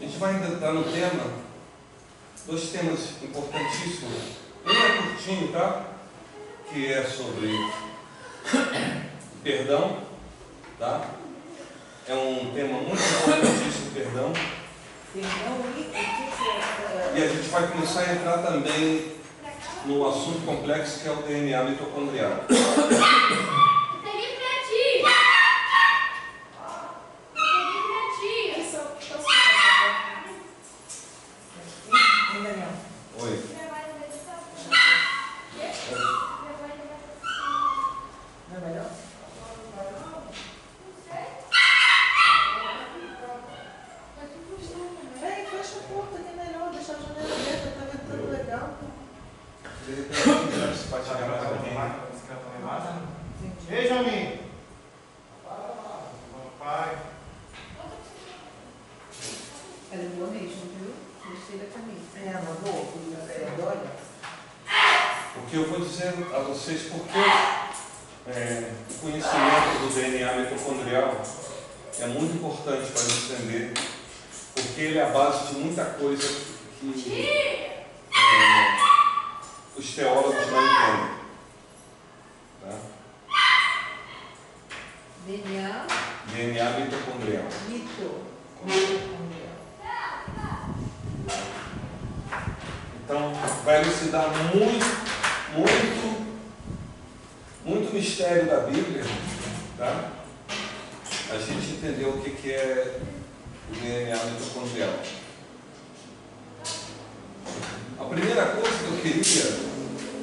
gente vai entrar no tema, dois temas importantíssimos. Um é curtinho, tá? Que é sobre perdão, tá? É um tema muito importantíssimo, perdão. E a gente vai começar a entrar também no assunto complexo que é o DNA mitocondrial. Oi. Não é melhor? Peraí, fecha a porta que é melhor, deixar a janela aberta, tá ventando legal. Você pode chegar mais alguém? Ei, Jamin! Papai! Ela é boa mesmo, viu? Gostei da camisa. É, uma boa, olha. O que eu vou dizer a vocês, porque o conhecimento do DNA mitocondrial é muito importante para entender, porque ele é a base de muita coisa que os teólogos não entendem. Tá? DNA mitocondrial. Então, vai elucidar muito mistério da Bíblia, tá? A gente entendeu o que é o DNA mitocondrial. A primeira coisa que eu queria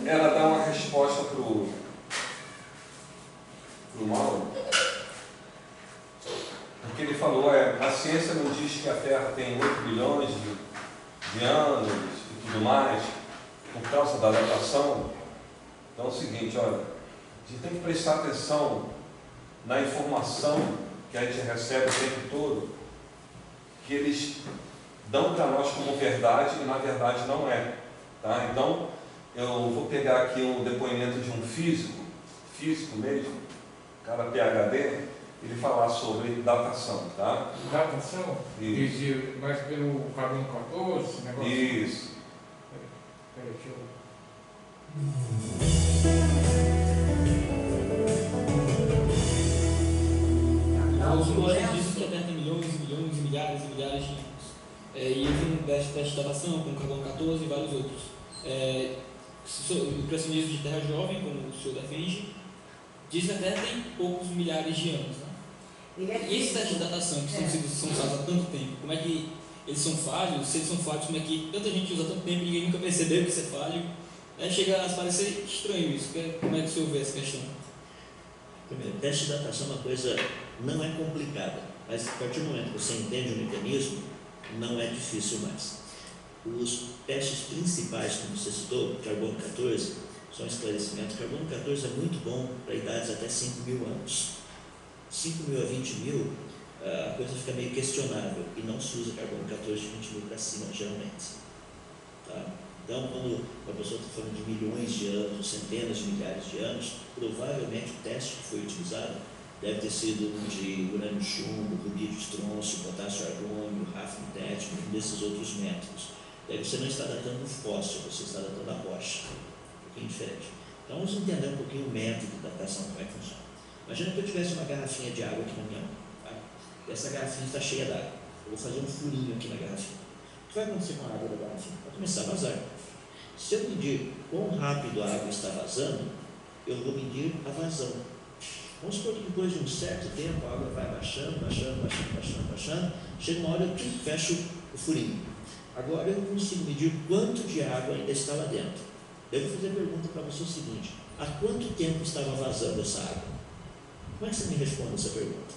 era dar uma resposta para o Mauro, porque ele falou, a ciência não diz que a Terra tem 8 bilhões de anos e tudo mais, por causa da datação. Então é o seguinte, olha, a gente tem que prestar atenção na informação que a gente recebe o tempo todo, que eles dão para nós como verdade e na verdade não é. Tá? Então, eu vou pegar aqui um depoimento de um físico mesmo, cara PhD, ele falar sobre datação, tá? Datação? Isso. Mas pelo carbono 14, esse negócio? Isso. Peraí, deixa eu... Os biólogos dizem que a Terra tem milhões e milhões e milhares e milhares de anos. E eu vi um teste de datação com carbono 14 e vários outros. O criacionismo de Terra jovem, como o senhor defende, diz que a Terra tem poucos milhares de anos. Né? E esses testes de datação que são usados há tanto tempo, como é que eles são falhos? Se eles são falhos, como é que tanta gente usa tanto tempo e ninguém nunca percebeu que isso é falho? Chega a parecer estranho isso. Como é que o senhor vê essa questão? Primeiro, teste de datação é uma coisa, não é complicada, mas a partir do momento que você entende o mecanismo, não é difícil mais. Os testes principais, como você citou, carbono 14, são esclarecimentos. Carbono 14 é muito bom para idades até 5.000 anos. 5.000 a 20.000, a coisa fica meio questionável e não se usa carbono 14 de 20.000 para cima, geralmente. Tá? Então, quando uma pessoa está falando de milhões de anos, centenas de milhares de anos, provavelmente o teste que foi utilizado deve ter sido um de urânio chumbo, rubi de estrôncio, potássio argônio, hafnium tétimo, um desses outros métodos. Daí você não está datando um fóssil, você está datando a rocha, um pouquinho diferente. Então vamos entender um pouquinho o método de datação, como é que funciona. Imagina que eu tivesse uma garrafinha de água aqui na minha mão. Tá? Essa garrafinha está cheia d'água. Eu vou fazer um furinho aqui na garrafinha. O que vai acontecer com a água da garrafinha? Vai começar a vazar. Se eu medir quão rápido a água está vazando, eu vou medir a vazão. Vamos supor que depois de um certo tempo a água vai baixando, chega uma hora eu fecho o furinho. Agora eu consigo medir quanto de água ainda está lá dentro. Eu vou fazer a pergunta para você o seguinte: há quanto tempo estava vazando essa água? Como é que você me responde essa pergunta?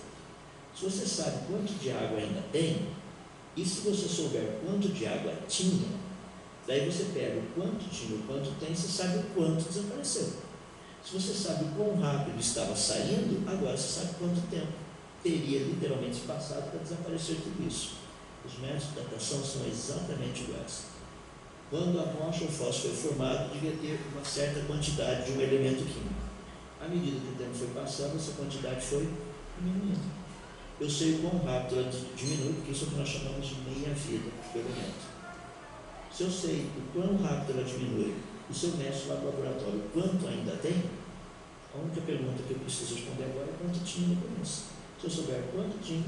Se você sabe quanto de água ainda tem, e se você souber quanto de água tinha, daí você pega o quanto tinha, o quanto tem, você sabe o quanto desapareceu. Se você sabe o quão rápido estava saindo, agora você sabe quanto tempo teria literalmente passado para desaparecer tudo isso. Os métodos de datação são exatamente iguais. Quando a rocha ou fósforo foi formado, devia ter uma certa quantidade de um elemento químico. À medida que o tempo foi passando, essa quantidade foi diminuindo. eu sei o quão rápido ela diminui, porque isso é o que nós chamamos de meia-vida do elemento. Se eu sei o quão rápido ela diminui, e se eu meço lá no laboratório quanto ainda tem, a única pergunta que eu preciso responder agora é quanto tinha no começo. Se eu souber quanto tinha,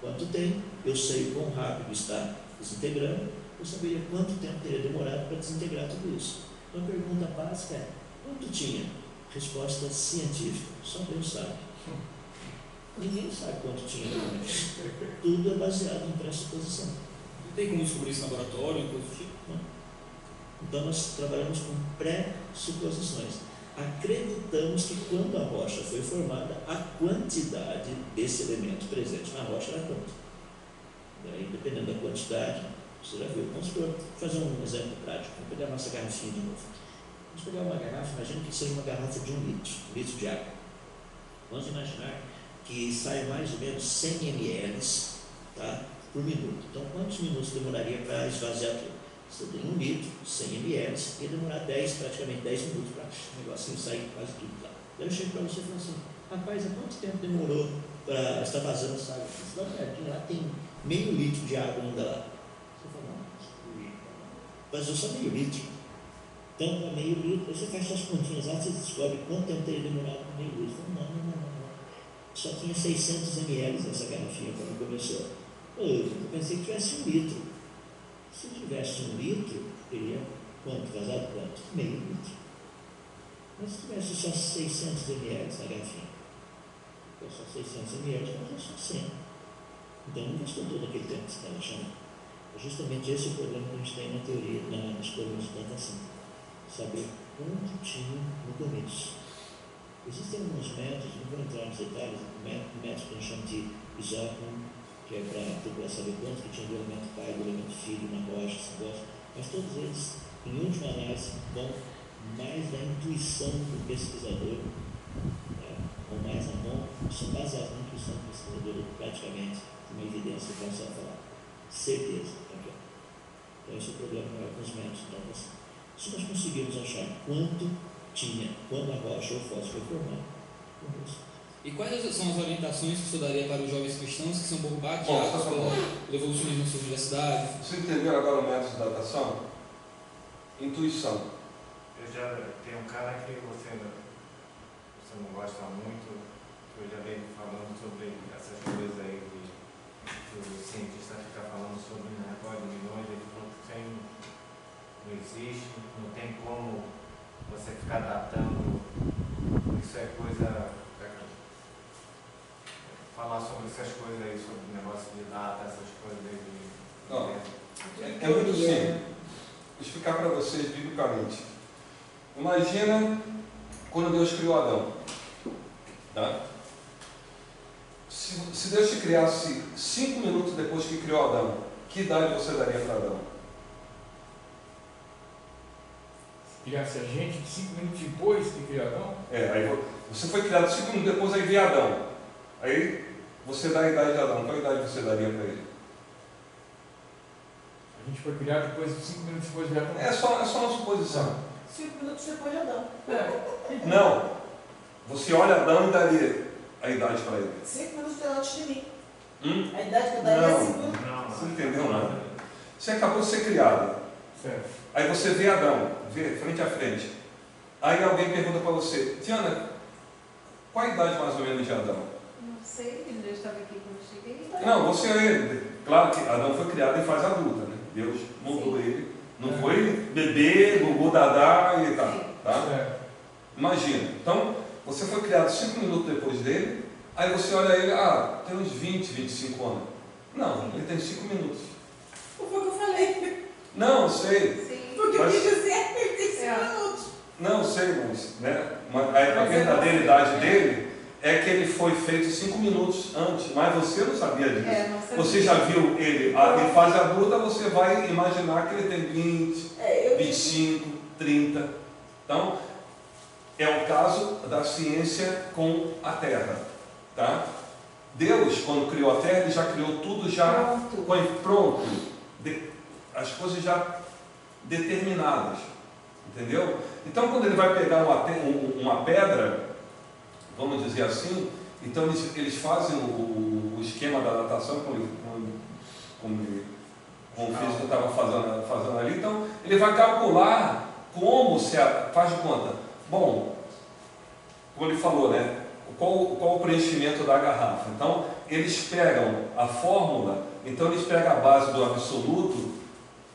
quanto tem, eu sei o quão rápido está desintegrando, eu saberia quanto tempo teria demorado para desintegrar tudo isso. Então a pergunta básica é, quanto tinha? Resposta científica, só Deus sabe. Ninguém sabe quanto tinha no começo. Tudo é baseado em pressuposição. Não tem como descobrir isso no laboratório, coisa do tipo? Não. Então nós trabalhamos com pressuposições. Acreditamos que quando a rocha foi formada, a quantidade desse elemento presente na rocha era quanto. Daí, dependendo da quantidade, você já viu. Vamos fazer um exemplo prático. Vamos pegar a nossa garrafinha de novo. Vamos pegar uma garrafa, imagina que seja uma garrafa de 1 litro, 1 litro de água. Vamos imaginar que sai mais ou menos 100 ml, tá, por minuto. Então, quantos minutos demoraria para esvaziar tudo? Você tem 1 litro, 100 ml, ia demorar praticamente 10 minutos para o negocinho sair quase tudo lá. Daí eu chego para você e falo assim, rapaz, há quanto tempo demorou para estar vazando essa água? Você dá uma olhadinha lá, tem meio litro de água ainda lá. Você fala, não, vazou só meio litro. Então, para meio litro, você faz suas continhas lá, você descobre quanto tempo teria demorado para meio litro. Você fala, não. Só tinha 600 ml nessa garrafinha quando começou. Eu pensei que tivesse 1 litro. Se tivesse 1 litro, teria quanto? Vazado quanto? Meio litro. Mas se tivesse só 600 ml na garrafinha, só 600 ml, vazou só 100. Então não gastou todo aquele tempo que você estava achando. É justamente esse o problema que a gente tem na teoria, nas problemas de datação. Saber quanto tinha no começo. Existem alguns métodos, não vou entrar nos detalhes, um método que a gente chama de isótomo, que é para procurar saber quanto que tinha do elemento pai, do elemento filho, na rocha, esse negócio, mas todos eles, em última análise, vão mais da intuição do pesquisador, ou mais na mão, são baseados na intuição do pesquisador, praticamente, uma evidência que posso falar. Certeza, aqui, ó. Então esse é o problema maior com os métodos de datação. Se nós conseguirmos achar quanto tinha, quando a rocha ou fósforo foi formada, e quais são as orientações que o senhor daria para os jovens cristãos que são um pouco bateados pelo evolucionismo na sua universidade? Você entendeu agora o método de datação? Intuição. Eu já tenho um cara que você não gosta muito, que eu já venho falando sobre essas coisas aí que o cientista fica falando sobre negócio de milhões, ele falou que não existe, não tem como você ficar datando, isso é coisa, falar sobre essas coisas aí, sobre o negócio de data, essas coisas aí. Não, é muito simples. Vou explicar para vocês biblicamente. Imagina quando Deus criou Adão. Tá? Se Deus te criasse 5 minutos depois que criou Adão, que idade você daria para Adão? Criasse a gente 5 minutos depois que criou Adão? Aí você foi criado 5 minutos depois, aí veio Adão. Aí você dá a idade de Adão. Qual idade você daria para ele? A gente foi criado depois de 5 minutos depois de Adão? É só uma suposição. 5 minutos depois de Adão. Não. Você olha Adão e daria a idade para ele. 5 minutos antes de mim. A idade que eu daria é 5 minutos. Você não entendeu nada. Você acabou de ser criado. Certo. Aí você vê Adão, vê frente a frente. Aí alguém pergunta para você, Tiana, qual a idade mais ou menos de Adão? Não sei, ele já estava aqui quando eu cheguei. Não, você é. Claro que Adão foi criado em fase adulta, né? Deus mudou ele. Não foi bebê, gugu, dadá e tal. Tá? Imagina. Então, você foi criado 5 minutos depois dele, aí você olha ele, tem uns 20, 25 anos. Não, ele tem 5 minutos. Não foi o que eu falei. Não, sei. Sim. Porque eu digo certo, ele tem 5 minutos. Não, sei, mas né? A verdadeira idade dele é que ele foi feito 5 minutos antes, mas você não sabia disso. Não sabia. Você já viu ele em fase adulta, você vai imaginar que ele tem 20, 25, 30. Então, é o caso da ciência com a Terra. Tá? Deus, quando criou a Terra, ele já criou tudo já pronto. As coisas já determinadas. Entendeu? Então, quando ele vai pegar uma pedra, vamos dizer assim, então eles fazem o o esquema da datação, como o físico estava fazendo ali, então ele vai calcular como se faz de conta. Bom, como ele falou, né? Qual o preenchimento da garrafa? Então, eles pegam a fórmula, então eles pegam a base do absoluto.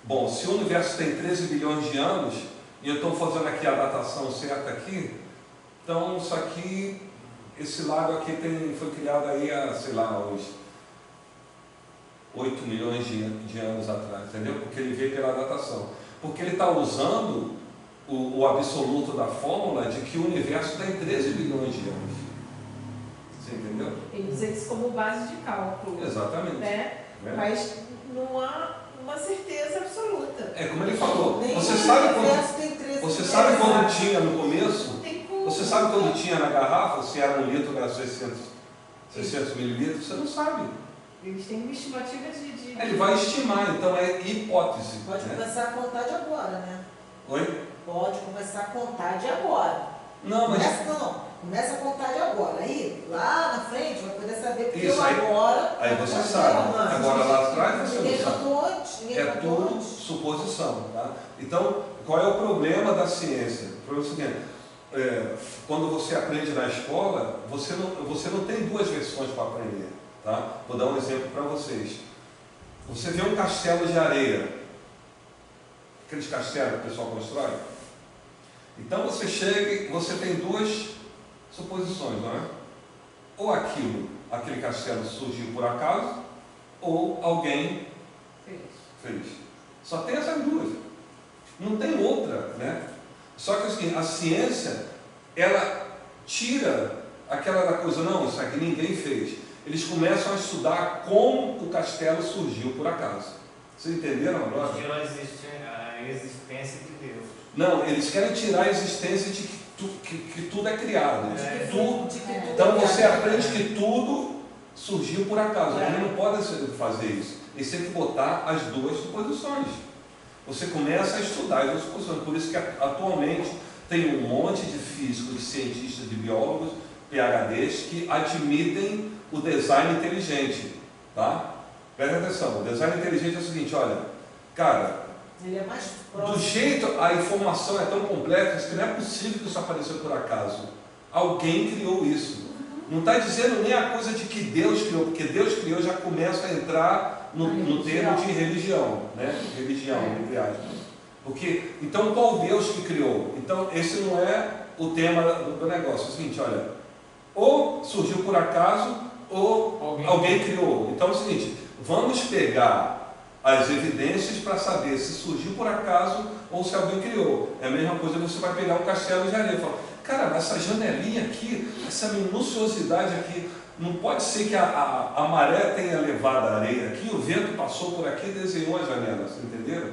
Bom, se o universo tem 13 bilhões de anos, e eu estou fazendo aqui a datação certa aqui, então isso aqui, esse lago aqui foi criado aí há, sei lá, uns 8 milhões de anos atrás, entendeu? Porque ele veio pela datação. Porque ele está usando o absoluto da fórmula de que o universo tem 13 bilhões de anos. Você entendeu? Ele usa isso como base de cálculo. Exatamente. Né? É. Mas não há uma certeza absoluta. É como ele falou. Você sabe quando tinha no começo? Você sabe quando tinha na garrafa, se era 1 litro ou era 600 mililitros? Você não sabe. Eles têm uma estimativa de... Ele vai estimar, então é hipótese. Pode começar a contar de agora, né? Oi? Pode começar a contar de agora. Não, mas... Começa a contar de agora. Aí, lá na frente, vai poder saber porque isso, agora... Aí você sabe. Agora lá atrás você ninguém não sabe. contou antes. É tudo suposição. Tá? Então, qual é o problema da ciência? O problema é o seguinte, quando você aprende na escola, você não tem duas versões para aprender. Tá? Vou dar um exemplo para vocês. Você vê um castelo de areia, aqueles castelos que o pessoal constrói. Então você chega e você tem duas suposições, não é? Ou aquele castelo surgiu por acaso, ou alguém fez. Só tem essas duas. Não tem outra, né? Só que assim, a ciência, ela tira aquela da coisa, não, isso aqui ninguém fez. Eles começam a estudar como o castelo surgiu por acaso. Vocês entenderam agora? Tiram a existência de Deus. Não, eles querem tirar a existência de que tudo é criado. Então você aprende que tudo surgiu por acaso. Eles não podem fazer isso. Eles têm que botar as duas suposições. Você começa a estudar as duas suposições. Por isso que atualmente tem um monte de físicos, de cientistas, de biólogos, PhDs, que admitem o design inteligente. Tá? Presta atenção, o design inteligente é o seguinte, olha, cara, ele é mais do jeito, a informação é tão complexa que não é possível que isso apareceu por acaso. Alguém criou isso. Não está dizendo nem a coisa de que Deus criou, porque Deus criou já começa a entrar no termo de religião, né? Religião, entre aspas. Porque, então, qual Deus que criou? Então, esse não é o tema do negócio. É o seguinte, olha, ou surgiu por acaso, ou alguém criou. Então é o seguinte, vamos pegar as evidências para saber se surgiu por acaso ou se alguém criou. É a mesma coisa que você vai pegar um castelo de areia e falar, cara, essa janelinha aqui, essa minuciosidade aqui, não pode ser que a maré tenha levado a areia aqui, o vento passou por aqui e desenhou a janela, vocês entenderam?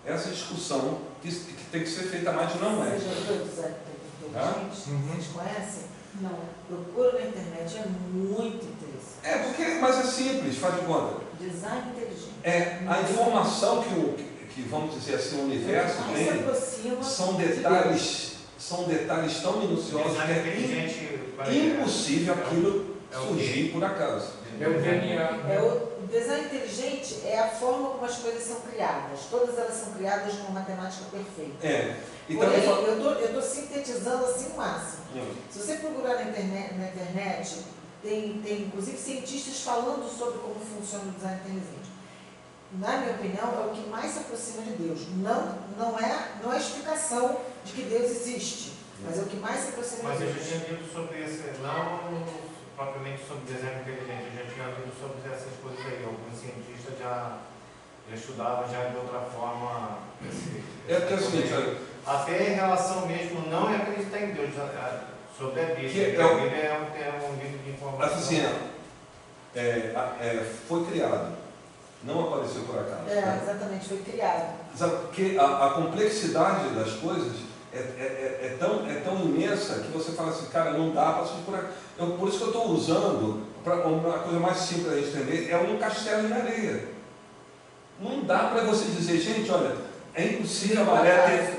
Essa discussão que tem que ser feita mais, não é. Vocês já viram design inteligente? Vocês conhecem? Não. Procura na internet, é muito interessante. Mas é simples, faz de conta. Design inteligente. A informação que vamos dizer assim, o universo tem, são detalhes tão minuciosos que é impossível aquilo surgir por acaso. É o DNA. O design inteligente é a forma como as coisas são criadas. Todas elas são criadas numa matemática perfeita. Então, eu estou sintetizando assim o máximo. Se você procurar na internet, tem inclusive cientistas falando sobre como funciona o design inteligente. Na minha opinião, é o que mais se aproxima de Deus. Não é a explicação de que Deus existe, mas é o que mais se aproxima de Deus. Mas eu já tinha lido sobre esse, não propriamente sobre design inteligente, eu já tinha lido sobre essas coisas aí. Alguns cientistas já estudavam já de outra forma. Porque é o seguinte, até em relação mesmo, não é acreditar em Deus, sobre a Bíblia. A Bíblia é um livro de informação. Assim, foi criado. Não apareceu por acaso. Exatamente, foi criado. Porque a complexidade das coisas é tão imensa que você fala assim, cara, não dá para por acaso. Por isso que eu estou usando, uma coisa mais simples a gente entender, é um castelo de areia. Não dá para você dizer, gente, olha, é impossível a maré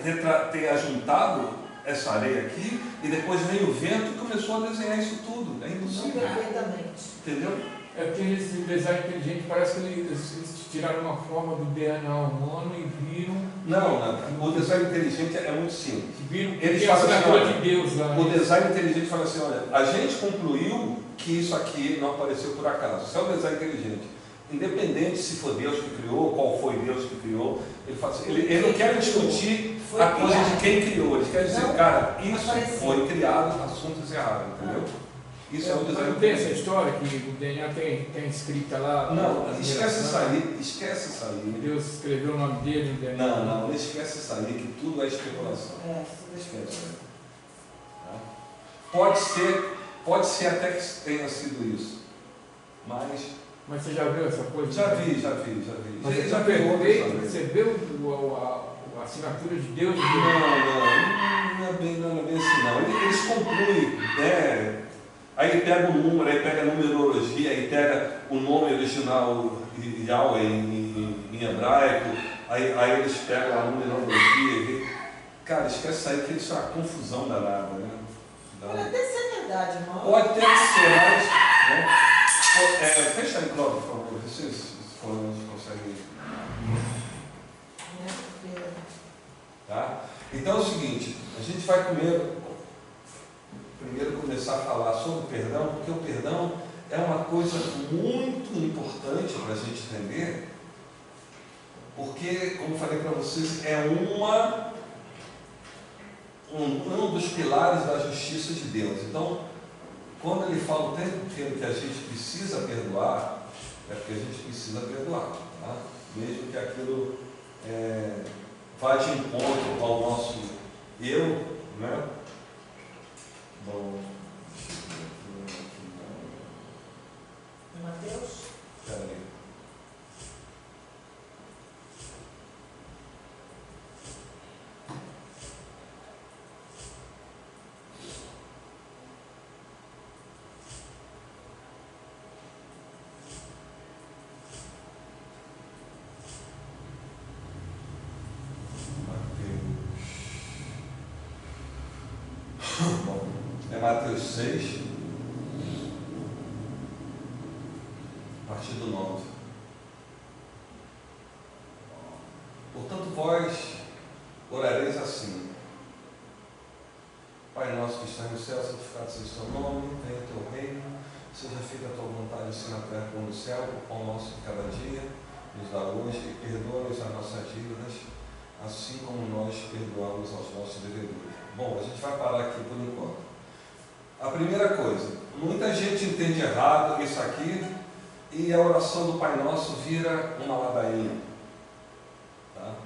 ter ajuntado essa areia aqui e depois veio o vento e começou a desenhar isso tudo. É impossível. Perfeitamente. Entendeu? É porque esse design inteligente parece que eles tiraram uma forma do DNA humano e viram. Não, o design inteligente é muito simples. Eles falam assim, de Deus lá. O design inteligente fala assim, olha, a gente concluiu que isso aqui não apareceu por acaso. Isso é o design inteligente. Independente se foi Deus que criou, qual foi Deus que criou, ele fala assim, ele não quer discutir a coisa de quem criou, ele quer dizer, cara, isso foi criado, assuntos errados, entendeu? Isso é o design. Não tem essa história que o DNA tem escrita lá? Não, esquece isso aí. Deus escreveu o nome dele no DNA. Não esquece isso aí, que tudo é especulação. Esquece. Pode ser até que tenha sido isso, mas você já viu essa coisa? Já vi. Você já percebeu a assinatura de Deus? Não é bem assim não. Eles concluem, né? Aí ele pega o número, aí pega a numerologia, aí pega o nome original Yahweh em hebraico, aí eles pegam a numerologia. Cara, esquece isso aí que isso é uma confusão danada, né? Pode até ser verdade, irmão. Pode até ser, mas... Né? Fecha aí, Cláudio, por favor. Vocês conseguem... Tá? Então é o seguinte, a gente vai primeiro começar a falar sobre o perdão, porque o perdão é uma coisa muito importante para a gente entender, porque, como eu falei para vocês, é um dos pilares da justiça de Deus. Então, quando ele fala o tempo inteiro que a gente precisa perdoar, é porque a gente precisa perdoar, tá? Mesmo que aquilo vá de encontro ao nosso eu, né? Bom, Mateus? Peraí. Mateus 6, a partir do 9. Portanto, vós orareis assim: Pai nosso que estás no céu, santificado seja o teu nome, venha o teu reino, seja feita a tua vontade, assim na terra como no céu. O pão nosso de cada dia nos dá hoje, e perdoa-nos as nossas dívidas, assim como nós perdoamos aos nossos devedores. Bom, a gente vai parar aqui por enquanto. A primeira coisa, muita gente entende errado isso aqui e a oração do Pai Nosso vira uma ladainha. Tá?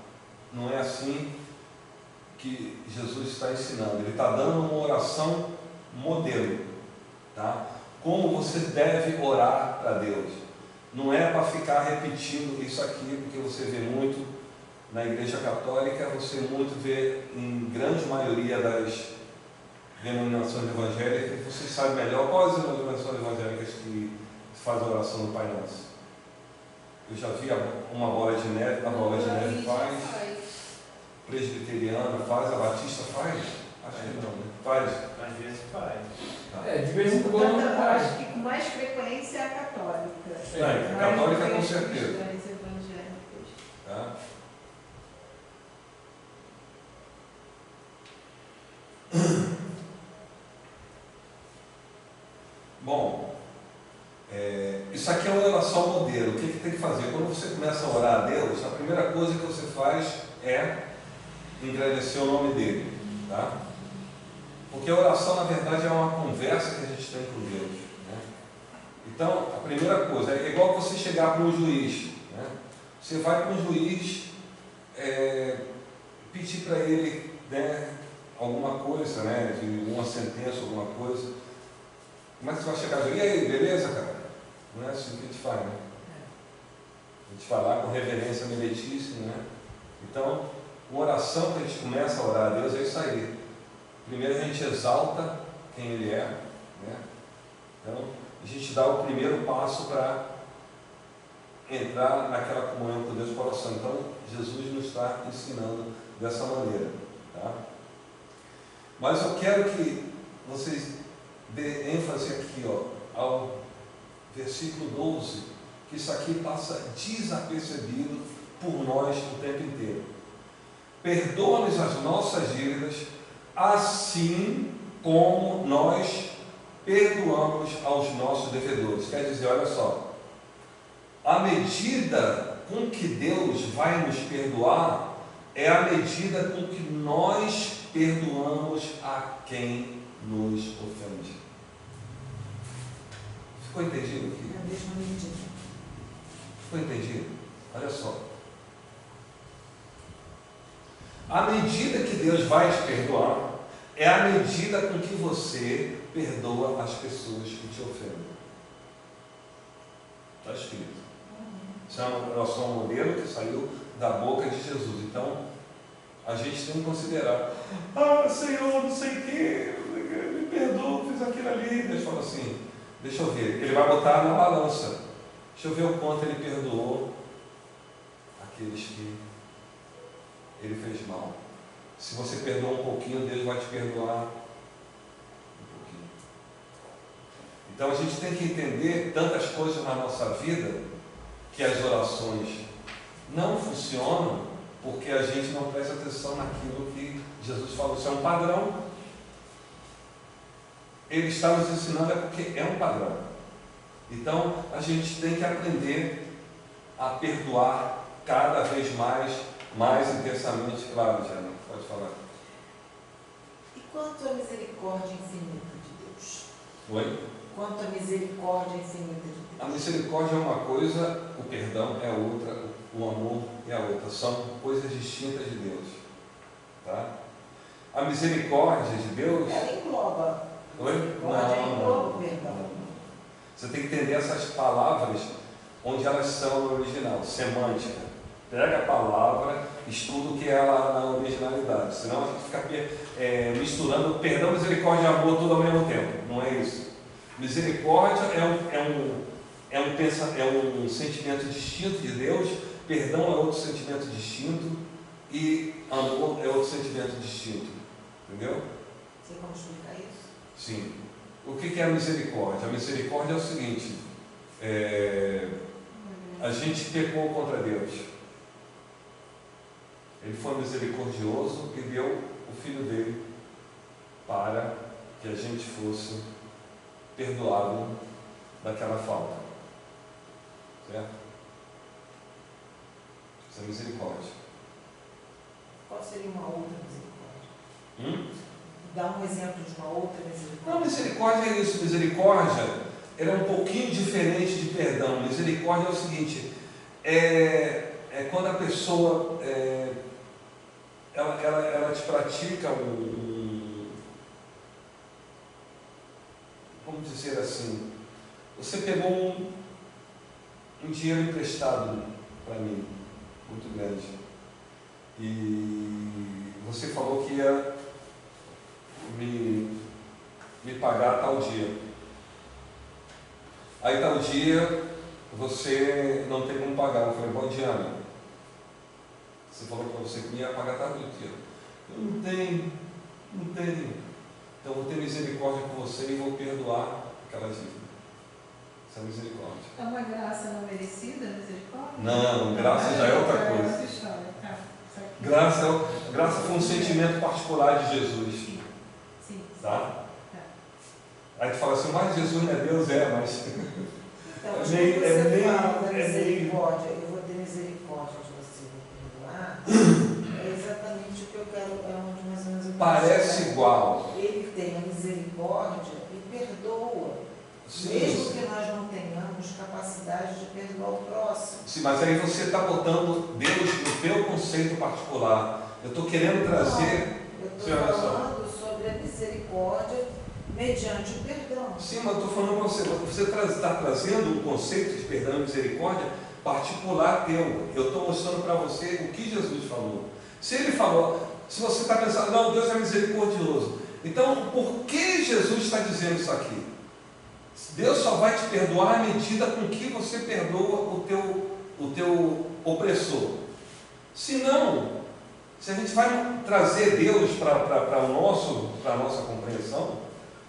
Não é assim que Jesus está ensinando. Ele está dando uma oração modelo. Tá? Como você deve orar para Deus. Não é para ficar repetindo isso aqui, porque você vê muito na Igreja Católica, você muito vê em grande maioria das denominações evangélicas. Vocês sabem melhor quais as denominações evangélicas que fazem a oração do Pai Nosso. Eu já vi uma bola de neve, a bola de neve faz, presbiteriana faz, a batista faz? Acho que não, né? Faz. Às vezes faz. Tá. De vez em quando faz. Acho que com mais frequência é a católica. A católica com certeza. Evangélicas. Tá? Bom, isso aqui é uma oração modelo. O que tem que fazer? Quando você começa a orar a Deus, a primeira coisa que você faz é engrandecer o nome dele. Tá? Porque a oração, na verdade, é uma conversa que a gente tem com Deus. Né? Então, a primeira coisa, é igual você chegar para um juiz. Né? Você vai para um juiz pedir para ele, né, alguma coisa, né, de uma sentença, alguma coisa. Como é que você vai chegar e aí, beleza, cara? Não é assim que a gente faz, né? A gente vai lá com reverência meritíssima, né? Então, uma oração que a gente começa a orar a Deus é isso aí. Primeiro a gente exalta quem Ele é, né? Então, a gente dá o primeiro passo para entrar naquela comunhão com Deus com a oração. Então, Jesus nos está ensinando dessa maneira, tá? Mas eu quero que vocês dê ênfase aqui, ó, versículo 12, que isso aqui passa desapercebido por nós o tempo inteiro. Perdoa-nos as nossas dívidas, assim como nós perdoamos aos nossos devedores. Quer dizer, olha só, a medida com que Deus vai nos perdoar é a medida com que nós perdoamos a quem nos ofende. Ficou entendido aqui? É a mesma medida. Ficou entendido? Olha só. A medida que Deus vai te perdoar é a medida com que você perdoa as pessoas que te ofendem. Está escrito. Isso é um modelo que saiu da boca de Jesus. Então, a gente tem que considerar: ah, Senhor, não sei o que, me perdoa, fiz aquilo ali. Deus fala assim: deixa eu ver. Ele vai botar na balança. Deixa eu ver o quanto ele perdoou aqueles que ele fez mal. Se você perdoa um pouquinho, Deus vai te perdoar um pouquinho. Então a gente tem que entender tantas coisas na nossa vida, que as orações não funcionam porque a gente não presta atenção naquilo que Jesus falou. Isso é um padrão. Ele está nos ensinando porque é um padrão. Então a gente tem que aprender a perdoar cada vez mais intensamente. Claro, Jana, pode falar. E quanto à misericórdia infinita de Deus? Oi? Quanto à misericórdia infinita de Deus? A misericórdia é uma coisa, o perdão é outra, o amor é a outra. São coisas distintas de Deus. Tá? A misericórdia de Deus... Ela engloba. Oi? Não. Perdão. Você tem que entender essas palavras onde elas são no original, semântica. Pega a palavra, estuda o que é ela na originalidade. Senão a gente fica misturando perdão, misericórdia e amor tudo ao mesmo tempo. Não é isso. Misericórdia é um sentimento distinto de Deus, perdão é outro sentimento distinto e amor é outro sentimento distinto. Entendeu? Você pode explicar isso? Sim. O que é a misericórdia? A misericórdia é o seguinte: a gente pecou contra Deus. Ele foi misericordioso e deu o Filho dele para que a gente fosse perdoado daquela falta. Certo? Isso é misericórdia. Qual seria uma outra misericórdia? Dá um exemplo de uma outra misericórdia. Não, misericórdia é isso. Misericórdia é um pouquinho diferente de perdão. Misericórdia é o seguinte: é quando a pessoa ela te pratica vamos dizer assim, você pegou um dinheiro emprestado para mim, muito grande, e você falou que ia me pagar tal dia. Aí tal dia você não tem como pagar. Eu falei: bom dia, Ana. Você falou para você que ia pagar tal dia. Eu não tenho. Então vou ter misericórdia com você e vou perdoar aquela dívida. Isso é misericórdia. É uma graça não merecida, misericórdia? Não, graça já é outra coisa. Graça foi um sentimento particular de Jesus. Sim. Tá? Aí tu fala assim: mas Jesus não é Deus? Mas... Então, quando você fala da misericórdia, eu vou ter misericórdia de você, vou perdoar, é exatamente o que eu quero, onde mais ou menos eu parece igual. Ele tem a misericórdia e perdoa. Sim, mesmo que nós não tenhamos capacidade de perdoar o próximo. Sim, mas aí você está botando Deus no teu conceito particular. Eu estou querendo trazer... Eu estou falando sobre a misericórdia mediante o perdão. Sim, mas eu estou falando para você. Você está trazendo um conceito de perdão e misericórdia particular teu. Eu estou mostrando para você o que Jesus falou. Se ele falou, se você está pensando: não, Deus é misericordioso, então por que Jesus está dizendo isso aqui? Deus só vai te perdoar à medida com que você perdoa o teu opressor. Se não, se a gente vai trazer Deus para a nossa compreensão,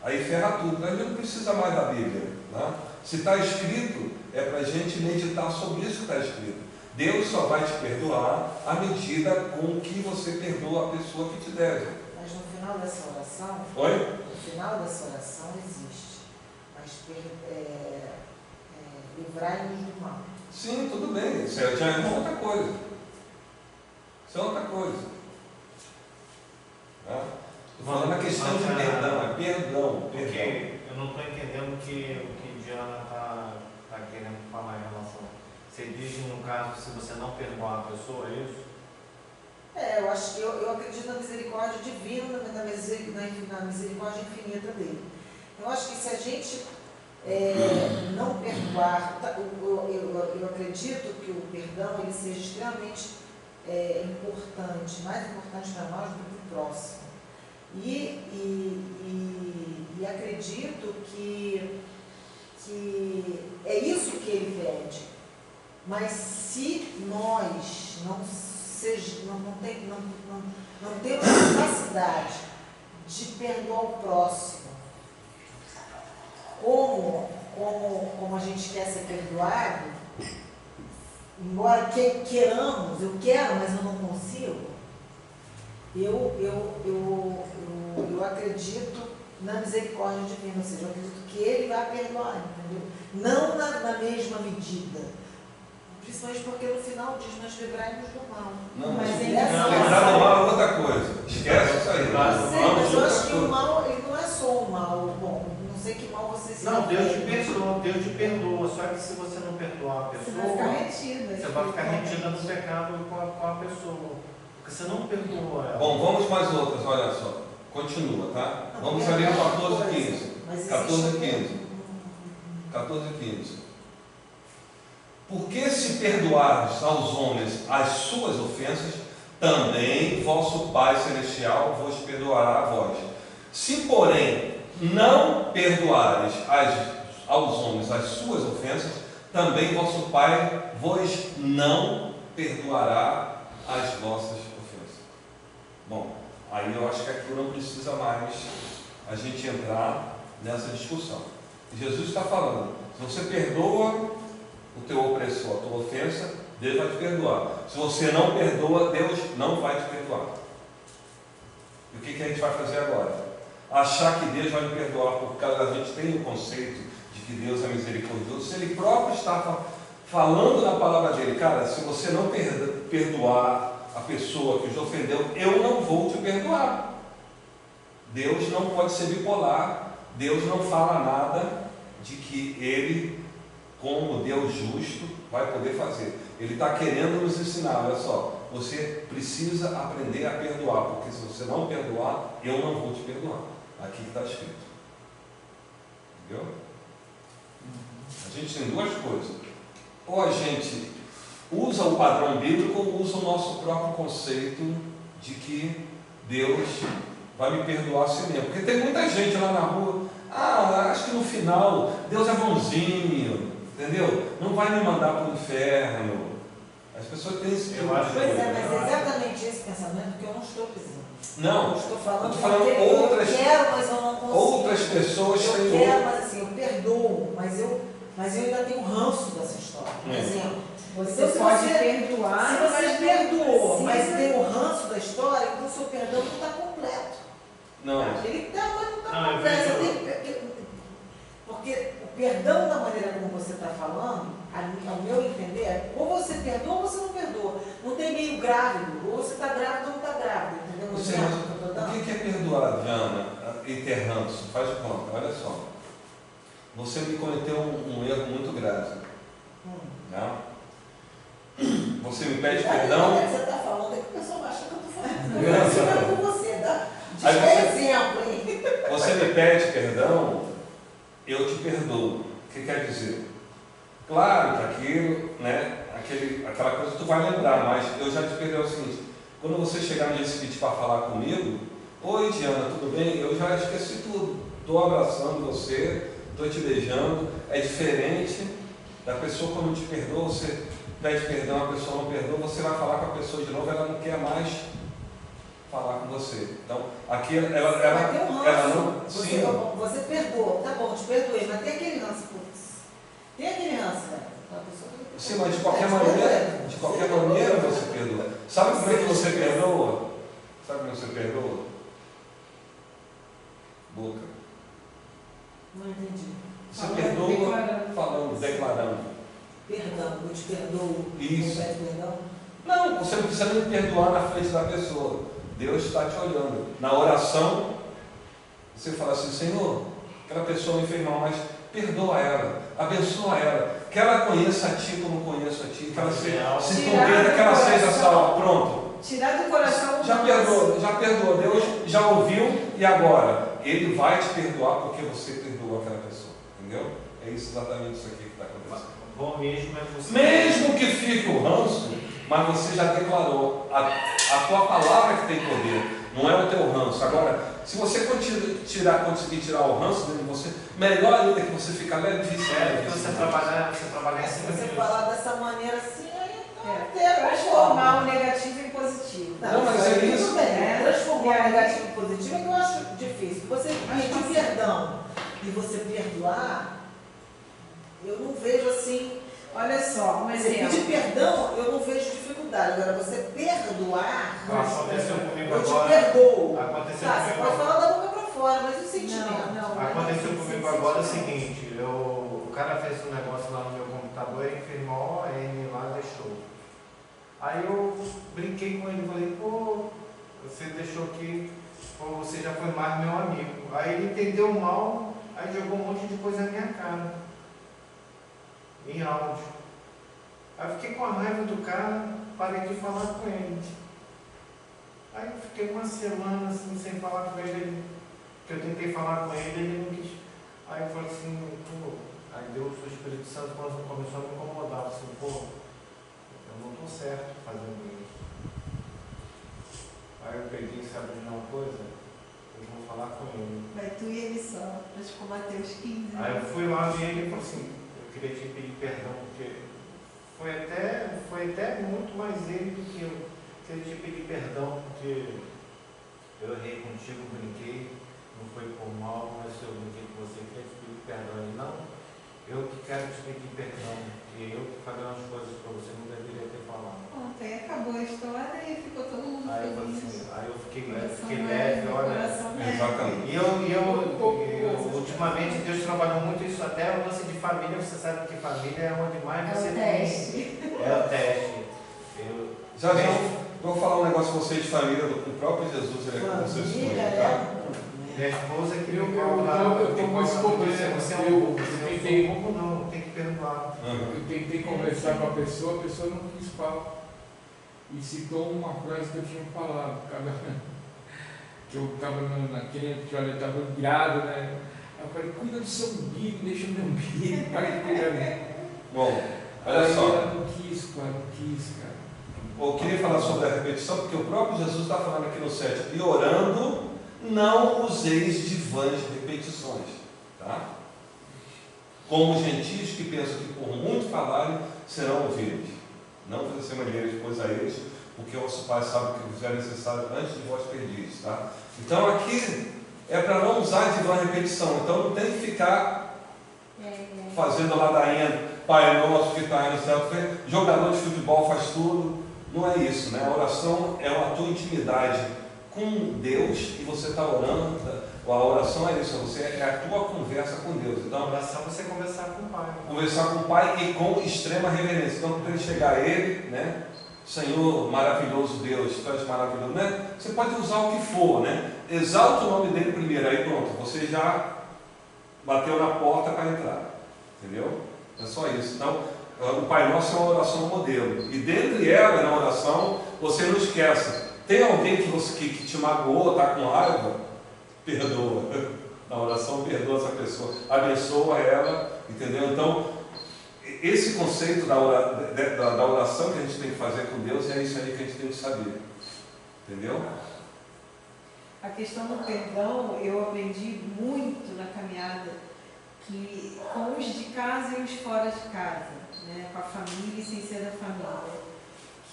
aí ferra tudo. A gente não precisa mais da Bíblia, né? Se está escrito, é para a gente meditar sobre isso que está escrito. Deus só vai te perdoar à medida com que você perdoa a pessoa que te deve. Mas no final dessa oração, Oi? No final dessa oração existe, mas livrai-nos do mal. Sim, tudo bem, isso já é uma outra coisa. Isso é outra coisa. Estou falando na questão de perdão, é perdão. Porque eu não estou entendendo o que Diana está querendo falar em relação. Você diz, no caso, que se você não perdoar a pessoa, é isso? Eu acho que eu acredito na misericórdia divina, na misericórdia infinita dele. Eu acho que se a gente não perdoar, eu acredito que o perdão ele seja extremamente importante, mais importante para nós do que o próximo. E acredito que é isso que ele pede. Mas se nós não temos capacidade de perdoar o próximo, como a gente quer ser perdoado, embora queiramos, eu quero, mas eu não consigo, eu acredito na misericórdia divina, ou seja, eu acredito que ele vai perdoar, entendeu? Não na mesma medida. Principalmente porque no final diz, nós livrai-nos do mal. Não, mas ele livrar do mal é outra coisa. Esquece isso aí. Mas eu acho que o mal, ele não é só o mal. Bom, não sei que mal você se Não, Deus te perdoa. Só que se você não perdoar a pessoa, você vai ficar retida no pecado com a pessoa. Porque você não perdoa ela. Bom, vamos mais outras, olha só. Continua, tá? Vamos ali no 14 e 15. 14 e 15. Porque se perdoardes aos homens as suas ofensas, também vosso Pai Celestial vos perdoará a vós. Se, porém, não perdoares aos homens as suas ofensas, também vosso Pai vos não perdoará as vossas ofensas. Bom, aí eu acho que aqui não precisa mais a gente entrar nessa discussão. Jesus está falando, se você perdoa o teu opressor, a tua ofensa, Deus vai te perdoar. Se você não perdoa, Deus não vai te perdoar. E o que a gente vai fazer agora? Achar que Deus vai me perdoar, porque a gente tem o conceito de que Deus é misericordioso. Se Ele próprio está falando na palavra dele, cara, se você não perdoar a pessoa que te ofendeu, eu não vou te perdoar. Deus não pode ser bipolar. Deus não fala nada de que Ele, como Deus justo, vai poder fazer. Ele está querendo nos ensinar, olha só, você precisa aprender a perdoar, porque se você não perdoar, eu não vou te perdoar. Aqui está escrito. Entendeu? A gente tem duas coisas. Ou a gente usa o padrão bíblico ou usa o nosso próprio conceito de que Deus vai me perdoar assim mesmo. Porque tem muita gente lá na rua, acho que no final Deus é bonzinho, entendeu? Não vai me mandar para o inferno. As pessoas têm esse tipo de coisa. Pois é, mas é exatamente esse pensamento que eu não estou dizendo. Não, eu estou falando outras, eu quero, mas eu não consigo. Outras pessoas eu têm. Eu quero, mas assim, eu perdoo, mas eu ainda tenho ranço dessa história. Por exemplo, você pode perdoar. Se você perdoou, mas tem o ranço da história, então o seu perdão não está completo. Não. Ele está, mas não está completo. Porque o perdão, da maneira como você está falando, ao meu entender, ou você perdoa ou você não perdoa. Não tem meio grávido. Ou você está grávido ou não está grávido. Entendeu? O que é perdoar, Diana, e ter ranço? Faz de conta, olha só. Você me cometeu um erro muito grave. Né? Você me pede perdão. Você está falando é que o pessoal acha que eu estou falando com você, tá? Exemplo, hein? Você me pede perdão, eu te perdoo. O que quer dizer? Claro que aquilo, né, aquela coisa tu vai lembrar, mas eu já te perdoei o seguinte, quando você chegar no dia seguinte para falar comigo, oi Diana, tudo bem? Eu já esqueci tudo, estou abraçando você, estou te beijando, é diferente da pessoa quando te perdoa, você pede perdão, a pessoa não perdoa, você vai falar com a pessoa de novo, ela não quer mais falar com você. Então, aqui ela não. Sim. Você perdoa, tá bom, te perdoei, mas tem aquele ranço, Tem a criança, né? Sim, mas de qualquer maneira você perdoa. Sabe como é que você perdoa? Sabe como você perdoa? Boca. Não entendi. Você perdoa falando, declarando. Perdão, eu te perdoo. Isso. Perdão. Não, você não precisa nem perdoar na frente da pessoa. Deus está te olhando. Na oração, você fala assim, Senhor, aquela pessoa me fez mal, mas perdoa ela, abençoa ela, que ela conheça a Ti como conheço a Ti, que ela se converta, que ela seja salva. Pronto. Tirar do coração. Já perdoou, Deus já ouviu e agora Ele vai te perdoar porque você perdoou aquela pessoa. Entendeu? É isso, exatamente isso aqui que está acontecendo. Bom mesmo é você. Mesmo que fique o ranço, mas você já declarou. A tua palavra que tem poder, não é o teu ranço. Agora, se você conseguir tirar o ranço dentro de você, melhor ainda que você fica leve. Você trabalhar Se você falar dessa maneira assim, aí transformar o negativo em positivo. Não, mas é isso. Tudo bem. Transformar o negativo em positivo é que eu acho difícil. Você pedir perdão e você perdoar, eu não vejo assim. Olha só, um exemplo. Pedir perdão, eu não vejo dificuldade. Agora, você perdoar, Aconteceu comigo eu te agora. perdoo. Aconteceu Você comigo pode agora. falar da boca pra fora, mas o sentimento. Aconteceu comigo agora o seguinte, o cara fez um negócio lá no meu computador e firmou a N lá, deixou. Aí eu brinquei com ele, falei, pô, você deixou aqui, pô, você já foi mais meu amigo. Aí ele entendeu mal, aí jogou um monte de coisa na minha cara, em áudio. Aí eu fiquei com a raiva do cara, parei de falar com ele. Aí eu fiquei uma semana assim, sem falar com ele, que eu tentei falar com ele, ele não quis. Aí eu falei assim, pô, aí Deus, o Espírito Santo começou a me incomodar, assim, pô, eu não estou certo fazendo isso. Aí eu peguei, sabe de uma coisa? Eu vou falar com ele. Vai tu e ele só, para te combater os 15. Aí eu fui lá ver ele e falei assim, eu queria te pedir perdão, porque foi até muito mais ele do que eu. Queria te pedir perdão, porque eu errei contigo, brinquei, não foi por mal, mas eu brinquei com você, queria te pedir perdão. Ele, não, eu que quero te pedir perdão, porque eu que falei umas coisas para você, não deveria ter falado. Pronto, aí acabou a história e ficou todo mundo Aí eu falei feliz. assim, aí eu fiquei Coração leve, olha. Exatamente. E eu ultimamente Deus trabalhou muito isso, até o lance de família, você sabe que família é onde mais você tem. É o teste. Vou falar um negócio com vocês de família, o próprio Jesus, ele é com vocês também, tá? Minha esposa queria eu tenho mais problema. Você não tem que perdoar. Eu tentei conversar com a pessoa não quis falar. E citou uma frase que eu tinha falado, que eu estava naquele, que eu estava virado, né? Eu falei, cuida do seu umbigo, deixa o meu umbigo, para de cuidar dele. Bom, olha só. Ela não quis, cara. Eu queria falar sobre a repetição, porque o próprio Jesus está falando aqui no 7, e orando, não useis de vãs repetições, tá? Como os gentios que pensam que por muito falarem serão ouvidos. Não fazer semelhantes depois a eles, porque o vosso Pai sabe o que vos é necessário antes de vós perdis, tá? Então aqui é para não usar de vã repetição, então não tem que ficar fazendo ladainha, Pai Nosso que está aí no céu, jogador de futebol faz tudo. Não é isso, né? A oração é a tua intimidade com Deus e você está orando. A oração é isso, é a tua conversa com Deus. Então, a oração é você conversar com o Pai. Conversar com o Pai e com extrema reverência. Então, quando ele chegar a Ele, né? Senhor, maravilhoso Deus, tu és maravilhoso, né? Você pode usar o que for, né? Exalta o nome dele primeiro, aí pronto, você já bateu na porta para entrar, entendeu? É só isso. Então, o Pai Nosso é uma oração modelo. E dentre ela, na oração, você não esqueça. Tem alguém que te magoou, está com raiva? Perdoa. Na oração, perdoa essa pessoa. Abençoa ela, entendeu? Então, esse conceito da oração que a gente tem que fazer com Deus é isso aí que a gente tem que saber. Entendeu? A questão do perdão, eu aprendi muito na caminhada, que com os de casa e os fora de casa, né, com a família e sem ser da família,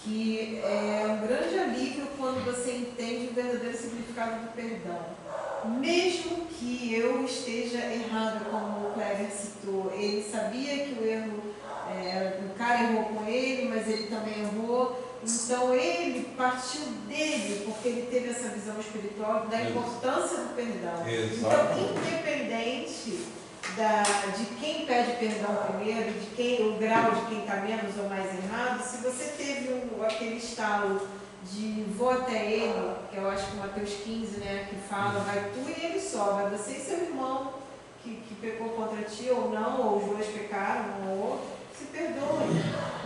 que é um grande alívio quando você entende o verdadeiro significado do perdão. mesmo que eu esteja errado, como o Cleber citou, ele sabia que o erro, o cara errou com ele, mas ele também errou. Então ele partiu dele, porque ele teve essa visão espiritual da importância do perdão. Então, independente de quem pede perdão primeiro, o grau de quem está menos ou mais errado, se você teve aquele estalo de vou até ele, que eu acho que Mateus 15, né, que fala, vai tu e ele só, vai você e seu irmão que pecou contra ti ou não, ou os dois pecaram, um ou outro, se perdoe,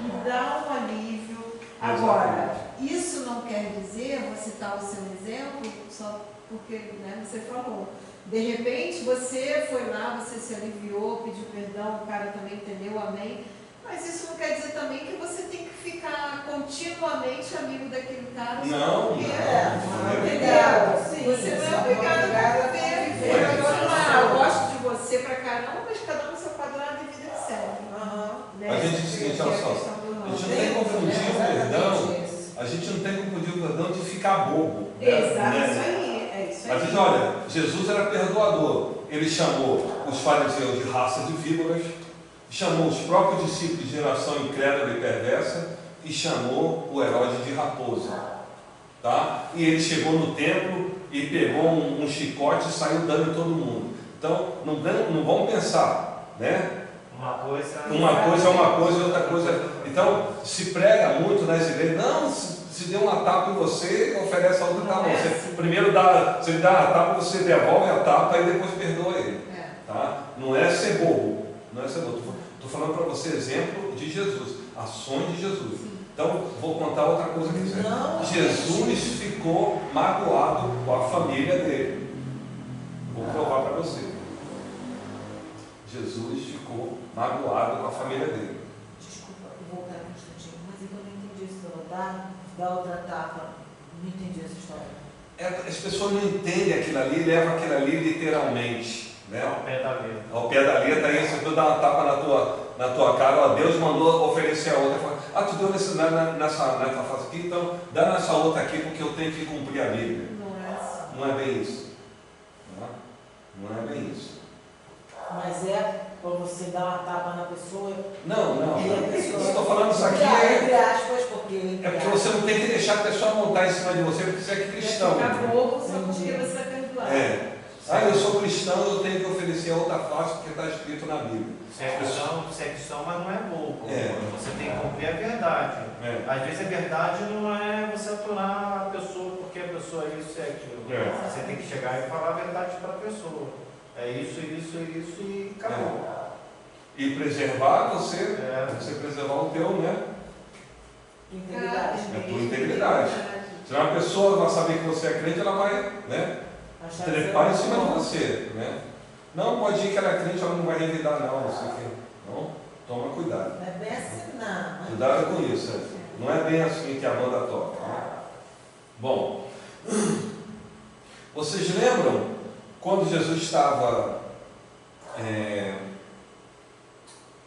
me dá um alívio. Agora, isso não quer dizer, vou citar o seu exemplo, só porque, né, você falou, de repente você foi lá, você se aliviou, pediu perdão, o cara também entendeu, amém. Mas isso não quer dizer também que você tem que ficar continuamente amigo daquele cara. Não, porque não é obrigado. Você não é obrigado a viver. Eu gosto de você pra caramba, mas cada um no seu quadrado de vida que serve. Né? A gente diz o seguinte, olha só, a gente não tem que confundir o perdão, a gente não tem que confundir o perdão de ficar bobo. Exato, isso aí. É isso aí. Às vezes, olha, Jesus era perdoador. Ele chamou os fariseus de raça de víboras, chamou os próprios discípulos de geração incrédula e perversa e chamou o Herodes de raposa. Tá? E ele chegou no templo e pegou um chicote e saiu dando em todo mundo. Então, não vamos pensar, né? Uma coisa é uma coisa e outra coisa. Então, se prega muito nas igrejas, não, se deu uma tapa em você, oferece a outra tapa. Você primeiro se ele dá a tapa, você devolve a tapa e depois perdoa ele. Tá? Não é ser bobo. Não é ser bobo. Estou falando para você exemplo de Jesus, ações de Jesus. Então, vou contar outra coisa aqui. Jesus ficou magoado com a família dele. Vou provar para você. Jesus ficou magoado com a família dele. Desculpa, eu vou voltar um instantinho, mas eu não entendi isso. Da outra etapa, não entendi essa história. As pessoas não entendem aquilo ali, levam aquilo ali literalmente. Né? Ao pé da letra. Ao pé da letra, aí você dá uma tapa na tua cara, ó, Deus mandou oferecer a outra. Fala, tu deu nessa face aqui, então dá nessa outra aqui, porque eu tenho que cumprir a Bíblia. Não é bem isso. Não é bem isso. Mas é para você dar uma tapa na pessoa? Não. Eu estou falando isso aqui entre aspas, porque... É porque você não tem que deixar a pessoa montar em cima de você, porque você é cristão. Ficar bobo só porque você é perdoado. Eu sou cristão, eu tenho que oferecer a outra face, porque está escrito na Bíblia. Você é cristão, mas não é bobo. Você tem que cumprir a verdade. Às vezes a verdade não é você aturar a pessoa porque a pessoa é isso e aquilo. Você tem que chegar e falar a verdade para a pessoa. É isso e acabou. E preservar você preservar o teu, né? Integridade. É a tua integridade. Senão a pessoa vai saber que você é crente, ela vai, né? Trepar em cima de você, né? Não, pode ir que ela é crente, ela não vai revidar não, não sei o quê. Não, toma cuidado. Não é bem assim, não. Cuidado com isso. Não é bem assim que a banda toca. Né? Bom, vocês lembram quando Jesus estava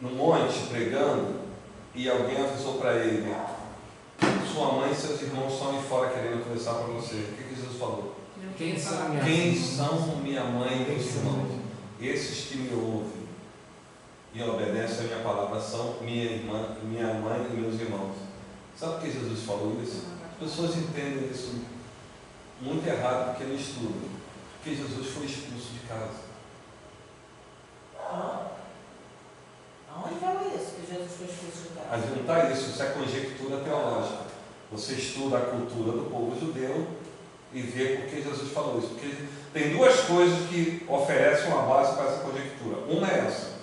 no monte pregando e alguém avisou para ele: sua mãe e seus irmãos estão aí fora querendo conversar com você. O que Jesus falou? Quem são minha mãe e meus irmãos? Esses que me ouvem e obedecem a minha palavra são minha mãe e meus irmãos. Sabe por que Jesus falou isso? As pessoas entendem isso muito errado porque não estudam. Porque Jesus foi expulso de casa. Aonde falou isso, que Jesus foi expulso de casa? Mas não está isso é conjectura teológica. Você estuda a cultura do povo judeu e vê por que Jesus falou isso. Porque tem duas coisas que oferecem uma base para essa conjectura. Uma é essa.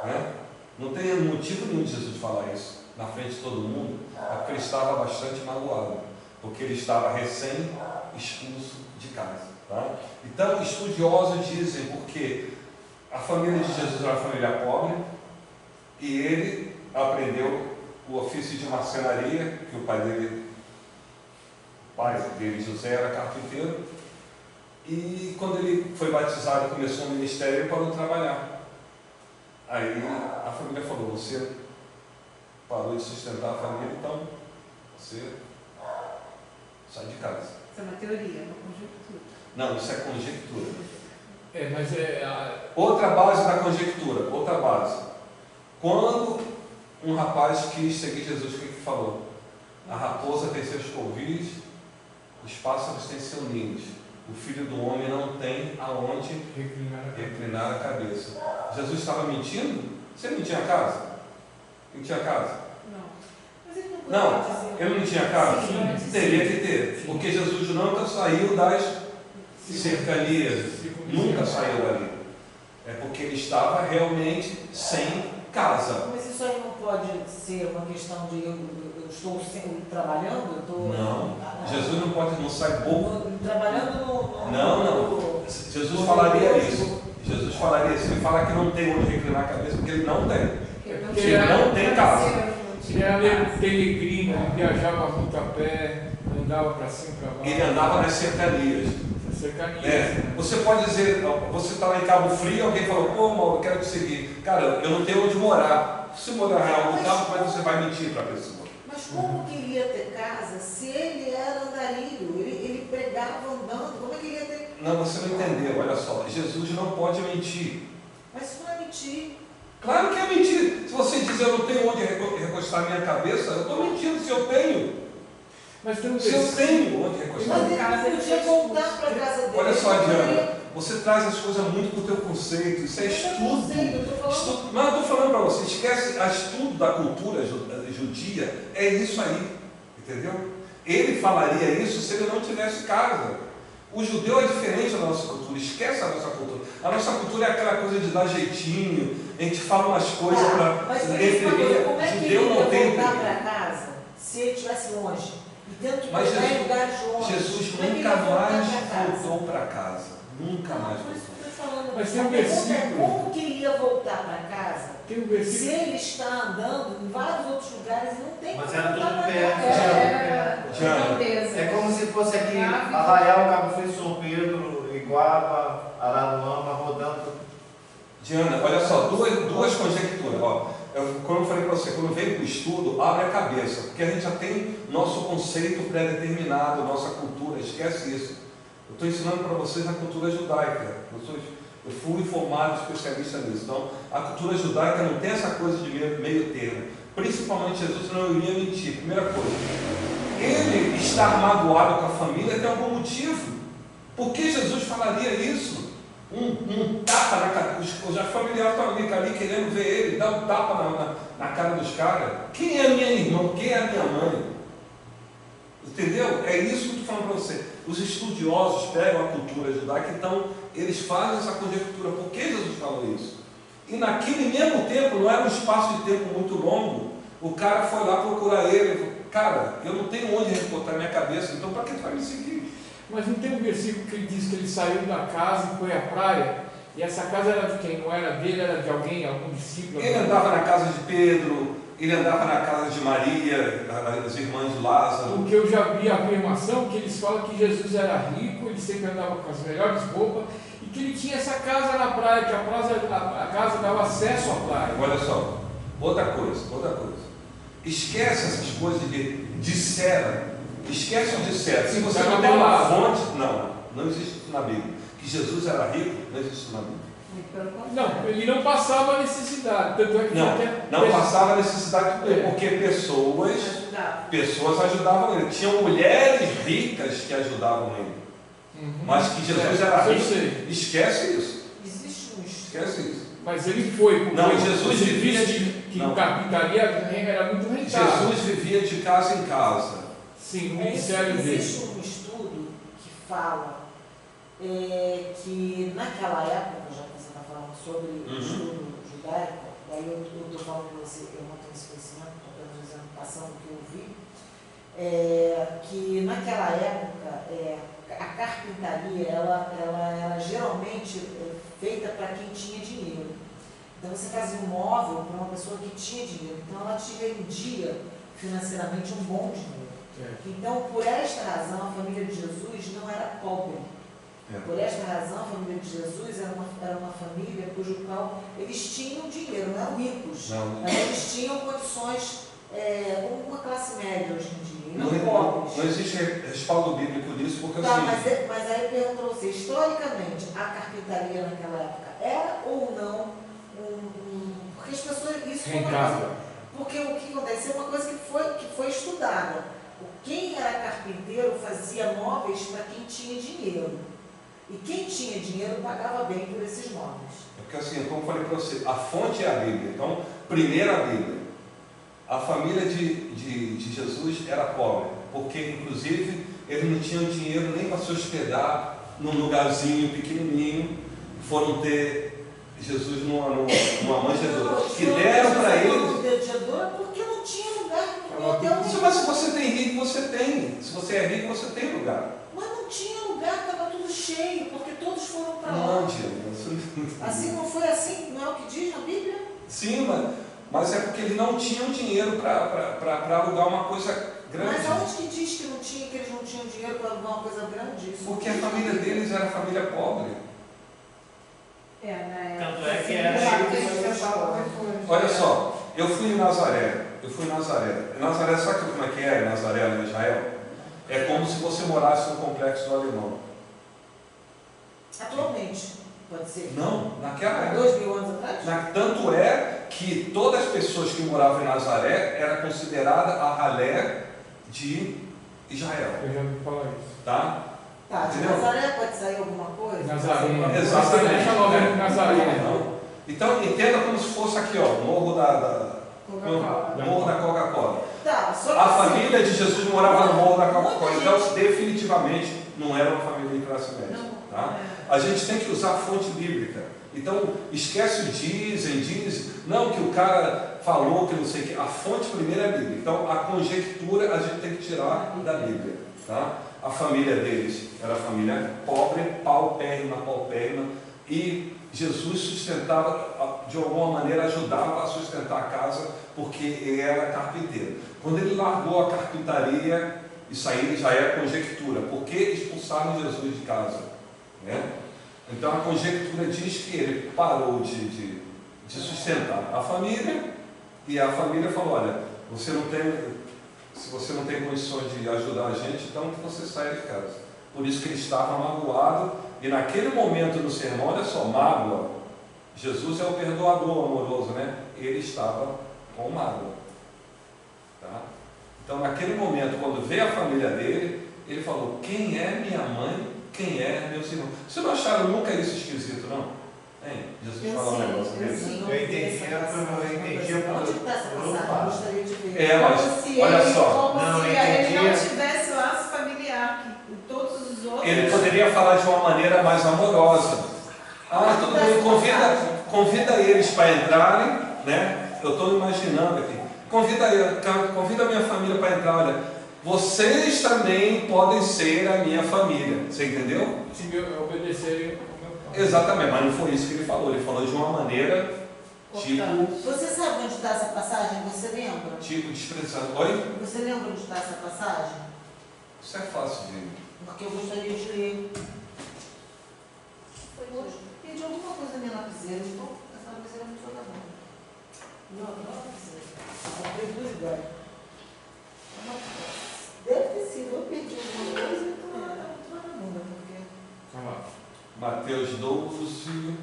Né? Não tem motivo nenhum de Jesus falar isso na frente de todo mundo, é porque ele estava bastante magoado. Porque ele estava recém-expulso de casa. Tá? Então, estudiosos dizem porque a família de Jesus era uma família pobre e ele aprendeu o ofício de marcenaria, que o pai dele, José, era carpinteiro, e quando ele foi batizado e começou o ministério, ele parou de trabalhar. Aí a família falou: você parou de sustentar a família, então você sai de casa. Isso é uma teoria, uma conjectura. Não, isso é conjectura. Mas outra base da conjectura, outra base. Quando um rapaz quis seguir Jesus, o que ele falou? A raposa tem seus covis, os pássaros têm seus ninhos. O filho do homem não tem aonde reclinar a cabeça. Jesus estava mentindo? Você não tinha casa? Ele tinha casa? Não, ele não tinha casa? Sim, teria que ter, porque Jesus nunca saiu das cercanias, nunca saiu dali. É porque ele estava realmente sem casa. Mas isso aí não pode ser uma questão de eu estou trabalhando? Não, Jesus não pode, não sai bobo. Trabalhando no... Não. Jesus falaria isso. Jesus falaria isso. Ele fala que não tem onde reclinar a cabeça, porque ele não tem. Ele não tem casa. Ele era meio peregrino, ele viajava muito a pé, andava para cima e para baixo. Ele andava nas cercanias. Você pode dizer, você está lá em Cabo Frio, alguém falou, pô, Mauro, eu quero te seguir. Cara, eu não tenho onde morar. Se morar em algum lugar, como é que você vai mentir para a pessoa? Mas como que ele ia ter casa se ele era andarilho? Ele pregava andando, como é que ele ia ter... Não, você não entendeu, olha só, Jesus não pode mentir. Mas isso não é mentir. Claro que é mentir. Se você diz eu não tenho onde recostar minha cabeça, eu estou mentindo se eu tenho. Mas tem se eu tenho onde recostar minha cabeça, ele podia voltar para a casa dele. Olha só, Diana, você traz as coisas muito para o teu conceito, isso é estudo. Mas eu estou falando para você, esquece a estudo da cultura judia, é isso aí, entendeu? Ele falaria isso se ele não tivesse casa. O judeu é diferente da nossa cultura, esquece a nossa cultura. A nossa cultura é aquela coisa de dar jeitinho, a gente fala umas coisas para... Mas como é que ele ia voltar para casa se ele estivesse longe? E tendo que mas pegar em lugares longe? Jesus nunca mais voltou para casa. Nunca mais voltou. Mas tem um versículo... Como que ele ia voltar para casa? Tem um versículo... Se ele está andando em vários outros lugares e não tem mas como era voltar tudo para perto. É como se fosse aqui Arraial, Cabo Frio, São Pedro, Iguaba, Araruama, rodando. Diana, olha só, duas conjecturas. Ó. Como eu falei para você, quando vem para o estudo, abre a cabeça, porque a gente já tem nosso conceito pré-determinado, nossa cultura, esquece isso. Eu estou ensinando para vocês a cultura judaica. Eu fui formado especialista nisso. Então, a cultura judaica não tem essa coisa de meio termo. Principalmente Jesus não iria mentir. Primeira coisa, ele estar magoado com a família tem algum motivo. Por que Jesus falaria isso? Um tapa na cara, os familiares estão ali querendo ver ele, dar um tapa na cara dos caras. Quem é minha irmã? Quem é a minha mãe? Entendeu? É isso que eu estou falando para você. Os estudiosos pegam a cultura judaica, então eles fazem essa conjectura. Por que Jesus falou isso? E naquele mesmo tempo, não era um espaço de tempo muito longo, o cara foi lá procurar ele e falou, cara, eu não tenho onde recortar minha cabeça, então para que tu vai me seguir? Mas não tem um versículo que ele diz que ele saiu da casa e foi à praia, e essa casa era de quem? Não era dele, era de alguém, algum discípulo? Ele andava na casa de Pedro, ele andava na casa de Maria, as irmãs de Lázaro. Porque eu já vi a afirmação que eles falam que Jesus era rico, ele sempre andava com as melhores roupas, e que ele tinha essa casa na praia, que a casa dava acesso à praia. Olha só, outra coisa. Esquece essas coisas de disseram. Esquece o disseram. Se você não tem uma fonte, não existe isso na Bíblia. Que Jesus era rico, não existe isso na Bíblia. Não, ele não passava necessidade. Tanto é que não passava necessidade porque pessoas ajudavam ele. Tinham mulheres ricas que ajudavam ele. Mas que Jesus era rico, esquece isso. Esquece isso. Mas ele foi. Não, Jesus vivia que carpintaria era muito rentável. Jesus vivia de casa em casa. Sim, no ministério dele. Existe um estudo que fala que naquela época, já que você está falando sobre o estudo judaico, daí eu estou falando para você, eu não tenho esse conhecimento, estou apenas dizendo, passando o que eu vi, que naquela época a carpintaria ela era geralmente feita para quem tinha dinheiro. Então você fazia um móvel para uma pessoa que tinha dinheiro, então ela te vendia financeiramente um bom dinheiro. Então, por esta razão, a família de Jesus não era pobre. Por esta razão, a família de Jesus era uma família cujo qual eles tinham dinheiro, não eram ricos, mas eles tinham condições como uma classe média hoje em dia, e não Não pobres. existe respaldo bíblico nisso, porque Tá, assim... mas aí eu pergunto para você, historicamente, a carpintaria naquela época era ou não porque as pessoas... Isso foi uma coisa, porque o que acontece é uma coisa que foi estudada. Quem era carpinteiro fazia móveis para quem tinha dinheiro. E quem tinha dinheiro pagava bem por esses móveis. Porque assim, como eu falei para você, a fonte é a Bíblia. Então, primeiro a Bíblia. A família de Jesus era pobre, porque inclusive eles não tinham dinheiro nem para se hospedar num lugarzinho pequenininho. Foram ter Jesus numa manjedoura. Que deram para eles. Porque não tinha lugar no hotel. Mas se você tem rico, você tem. Se você é rico, você tem lugar. Mas não tinha lugar, estava tudo cheio, porque todos foram para lá. Não, Diana. Assim não foi assim? Não é o que diz na Bíblia? Sim, mas é porque eles não tinham dinheiro para alugar uma coisa grande. Mas aonde que diz que eles não tinham dinheiro para alugar uma coisa grande? Isso porque a família deles era família pobre. Tanto é que era Olha só, eu fui em Nazaré. Nazaré, sabe como é que é Nazaré, em Israel? É como se você morasse no complexo do Alemão. Atualmente, pode ser? Não, naquela época. 2000 anos atrás? Tanto é que todas as pessoas que moravam em Nazaré era considerada a ralé de Israel. Eu já ouvi falar isso. Tá? Tá, de Nazaré pode sair alguma coisa? Nazaré. Exatamente. Deixa eu ver Nazaré. Então entenda como se fosse aqui, ó, Morro da Coca-Cola. Tá, só que A assim, família de Jesus morava no Morro da Coca-Cola, muita então gente- definitivamente não era uma família de classe média. Tá? A gente tem que usar a fonte bíblica. Então esquece o dizem, não que o cara falou que não sei o que. A fonte primeiro é a Bíblia. Então a conjectura a gente tem que tirar da Bíblia. Tá? A família deles era família pobre, paupérrima, e Jesus sustentava, de alguma maneira ajudava a sustentar a casa, porque ele era carpinteiro. Quando ele largou a carpintaria, isso aí já é conjectura. Por que expulsaram Jesus de casa? Né? Então a conjectura diz que ele parou de sustentar a família, e a família falou, olha, se você não tem condições de ajudar a gente, então que você saia de casa. Por isso que ele estava magoado, e naquele momento do sermão, olha só, mágoa. Jesus é o perdoador amoroso, né? Ele estava com mágoa. Tá? Então naquele momento, quando veio a família dele, ele falou, quem é minha mãe, quem é meus irmãos? Vocês não acharam nunca isso esquisito, não? Hein? Jesus falou um negócio desse. Eu entendi Onde está essa passagem? Eu gostaria de ver. Mas, olha só. Como Não, se eu ele não entendi. tivesse laço familiar, que todos os outros... Ele poderia falar de uma maneira mais amorosa. Ah, tudo bem, convida eles para entrarem, né? Eu estou imaginando aqui. Convida a minha família para entrar. Olha, vocês também podem ser a minha família. Você entendeu? Se eu obedecer ao meu pai. Exatamente, mas não foi isso que ele falou. Ele falou de uma maneira tipo Você sabe onde está essa passagem? Você lembra? desprezando. Oi? Você lembra onde está essa passagem? Isso é fácil de... Porque eu gostaria de ler. Foi hoje. Perdi alguma coisa na minha lapiseira. Então, essa lapiseira não foi da mão. Não é lapiseira. Ela fez duas iguais. Deve ter sido. Eu perdi alguma coisa e estou na bunda. Porque... Vai lá. Mateus 12.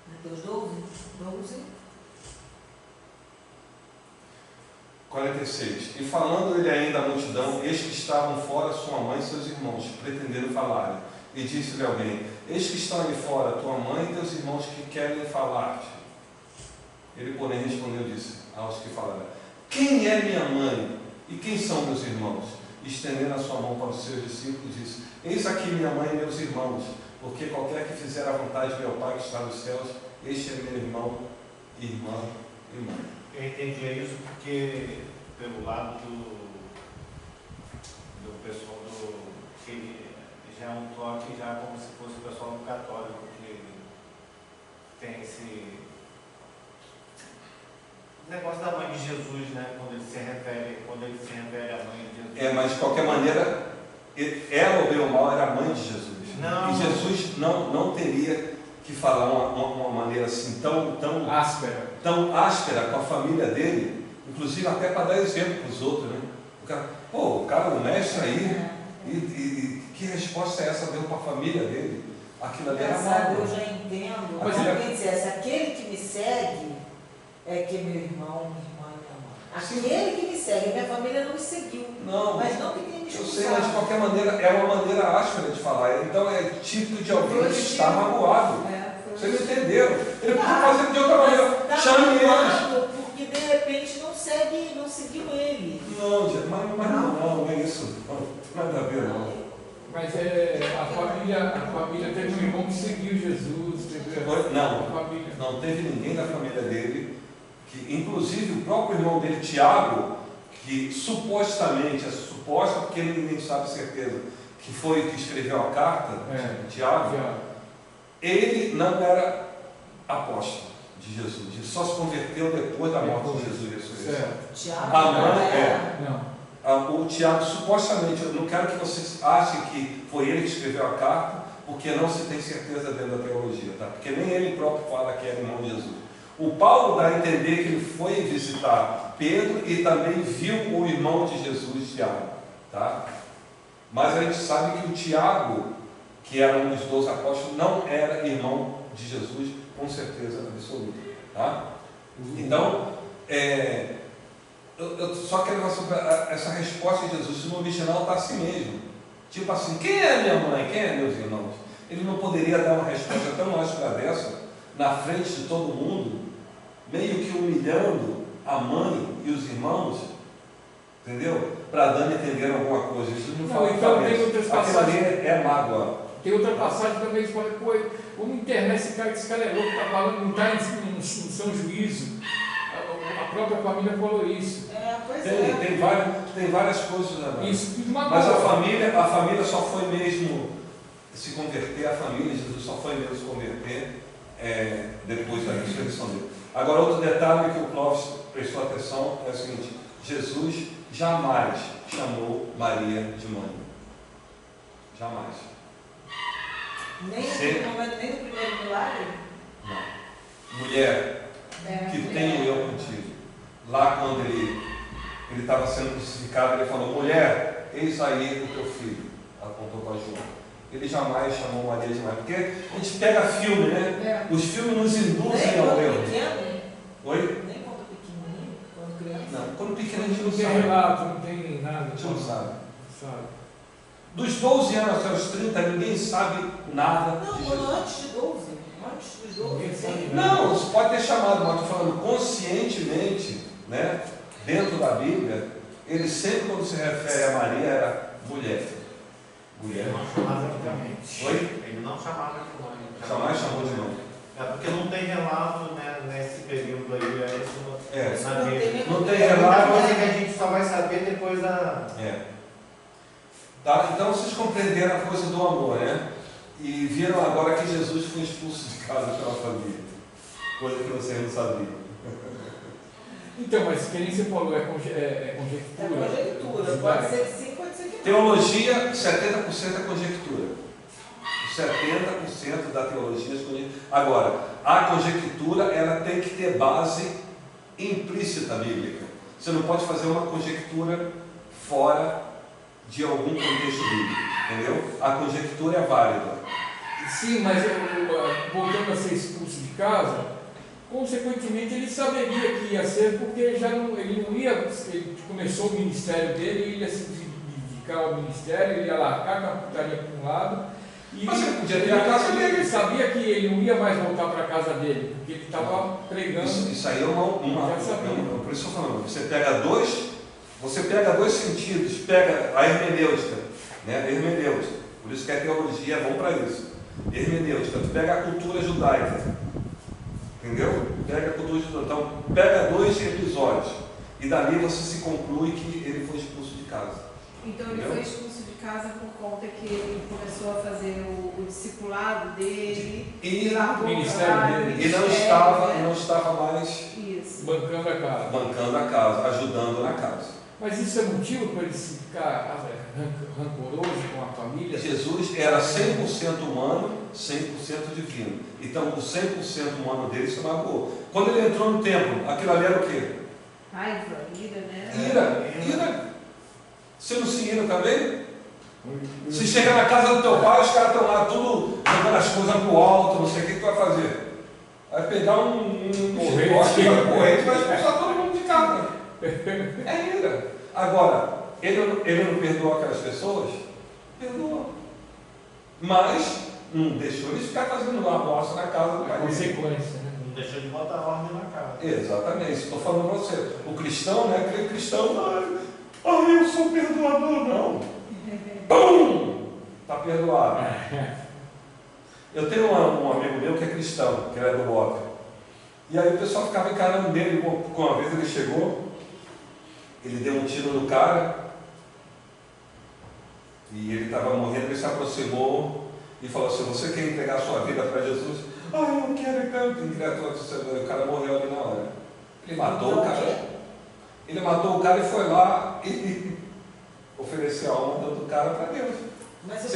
Mateus 12. 46. E falando ele ainda à multidão, eis que estavam fora sua mãe e seus irmãos, pretendendo falar-lhe. E disse-lhe alguém, eis que estão ali fora tua mãe e teus irmãos que querem falar-te. Ele, porém, respondeu e disse aos que falaram, quem é minha mãe e quem são meus irmãos? E estendendo a sua mão para os seus discípulos, disse, eis aqui minha mãe e meus irmãos, porque qualquer que fizer a vontade de meu Pai que está nos céus, este é meu irmão, irmã e mãe. Eu entendi isso porque, pelo lado do pessoal que já é um toque, já como se fosse o pessoal do católico, que tem esse negócio da mãe de Jesus, né? Quando ele se refere à mãe de Jesus. Mas de qualquer maneira, ela, ou bem ou mal, era a mãe de Jesus. Não. E Jesus não teria que falar uma maneira assim tão áspera com a família dele, inclusive até para dar exemplo para os outros, né? O cara, o mestre aí, e que resposta é essa deu para a família dele? Aquilo ali era mal. Eu já entendo. Mas alguém dissesse, aquele que me segue é que é meu irmão, minha irmã e minha mãe. Aquele que me segue, minha família não me seguiu. Não, mas não que tenha me eu sei, mas de qualquer maneira é uma maneira áspera de falar. Então é típico de alguém que está magoado. Vocês entenderam? Ele podia fazer de outra maneira. Chame eles. Porque de repente não seguiu ele. Não, mas não é isso. Não nada a ver, não. Mas a família teve um irmão que seguiu Jesus. Não teve ninguém da família dele, que inclusive o próprio irmão dele, Tiago, que supostamente, porque ninguém sabe certeza, que foi o que escreveu a carta, Tiago, ele não era apóstolo de Jesus, ele só se converteu depois da morte de Jesus e ressurreição. A mãe o Tiago, supostamente, eu não quero que vocês achem que foi ele que escreveu a carta, porque não se tem certeza dentro da teologia, tá? Porque nem ele próprio fala que era irmão de Jesus. O Paulo dá a entender que ele foi visitar Pedro e também viu o irmão de Jesus, Tiago, tá? Mas a gente sabe que o Tiago, que era um dos 12 apóstolos, não era irmão de Jesus, com certeza absoluta, tá? Então, eu só quero falar sobre essa resposta de Jesus. No original está assim mesmo. Tipo assim, quem é minha mãe? Quem é meus irmãos? Ele não poderia dar uma resposta tão áspera dessa, na frente de todo mundo, meio que humilhando a mãe e os irmãos, entendeu? Para dando a entender alguma coisa. Jesus não fala isso. Aquilo ali é mágoa. Tem outra passagem também que fala, vamos internar esse cara é louco, está falando, não está em São Juízo. A própria família falou isso. Tem várias coisas, né? Isso, mas a família só foi mesmo se converter, a família de Jesus só foi mesmo se converter depois da ressurreição dele. Agora, outro detalhe que o Clóvis prestou atenção é o seguinte: Jesus jamais chamou Maria de mãe. Jamais. Nem no primeiro milagre? Não. Mulher, que tenho eu contigo. Lá quando ele estava sendo crucificado, ele falou, mulher, eis aí o teu filho. Apontou para João. Ele jamais chamou Maria de mãe. Porque a gente pega filme, né? Os filmes nos induzem ao erro. Oi? Nem quando pequenininho, quando criança. Não, quando pequeno a gente não tem relato, não tem nada. A gente não sabe. Dos 12 anos até os 30, ninguém sabe nada de Jesus. Antes de 12. Antes dos 12. Não, você pode ter chamado, mas estou falando conscientemente, né? Dentro da Bíblia, ele sempre, quando se refere a Maria, era mulher. Ele não chamava de mãe. Oi? Ele não chamava de mãe. Jamais chamou de mãe. Porque não tem relato, né, nesse período aí. Não tem relato. Coisa que a gente só vai saber depois da. Tá? Então vocês compreenderam a coisa do amor, né? E viram agora que Jesus foi expulso de casa pela família. Coisa que vocês não sabiam. Então, mas que nem você falou, é conjectura. É conjectura. Pode ser que sim, pode ser que não. Teologia, 70% é conjectura. 70% da teologia é conjectura. Agora, a conjectura, ela tem que ter base implícita bíblica. Você não pode fazer uma conjectura fora de algum contexto bíblico, entendeu? A conjectura é válida. Sim, mas voltando a ser expulso de casa, consequentemente ele saberia que ia ser, porque ele começou o ministério dele, ele ia se dedicar ao ministério, ele ia largar a putaria para um lado, e mas ele podia ter a casa dele. Ele sabia que ele não ia mais voltar para a casa dele, porque ele estava pregando. Isso aí é por isso eu estou falando, você pega dois sentidos, pega a hermenêutica, né? Hermenêutica, por isso que a teologia é bom para isso. Hermenêutica, tu pega a cultura judaica, entendeu? Pega a cultura judaica, então pega dois episódios e dali você se conclui que ele foi expulso de casa. Então ele foi expulso de casa por conta que ele começou a fazer o discipulado dele e o ministério dele. E não estava mais bancando a casa, ajudando na casa. Mas isso é motivo para ele ficar rancoroso com uma família. Jesus era 100% humano, 100% divino. Então, o 100% humano dele se magoou. Quando ele entrou no templo, aquilo ali era o quê? Raiva, ira, né? Ira. Você não se ira também? Se chega na casa do teu pai, os caras estão lá tudo jogando as coisas pro alto, não sei o que tu vai fazer. Vai pegar um chicote, vai correr e vai expulsar todo mundo de casa. É ira. Agora, ele não perdoou aquelas pessoas? Perdoou. Mas não deixou eles ficar fazendo lá bosta na casa do pai. Consequência, né? Não deixou de botar ordem na casa. Exatamente, isso estou falando para você. O cristão, né? Aquele cristão, eu sou perdoador, não. Pum! Está perdoado. Eu tenho um amigo meu que é cristão, que é do Bob. E aí o pessoal ficava encarando dele. Uma vez ele chegou, ele deu um tiro no cara, e ele estava morrendo, ele se aproximou e falou assim: você quer entregar a sua vida para Jesus? Eu quero entregar a tua vida. O cara morreu ali na hora. Ele matou o cara. Ele matou o cara e foi lá e ofereceu a alma do cara para Deus. Mas o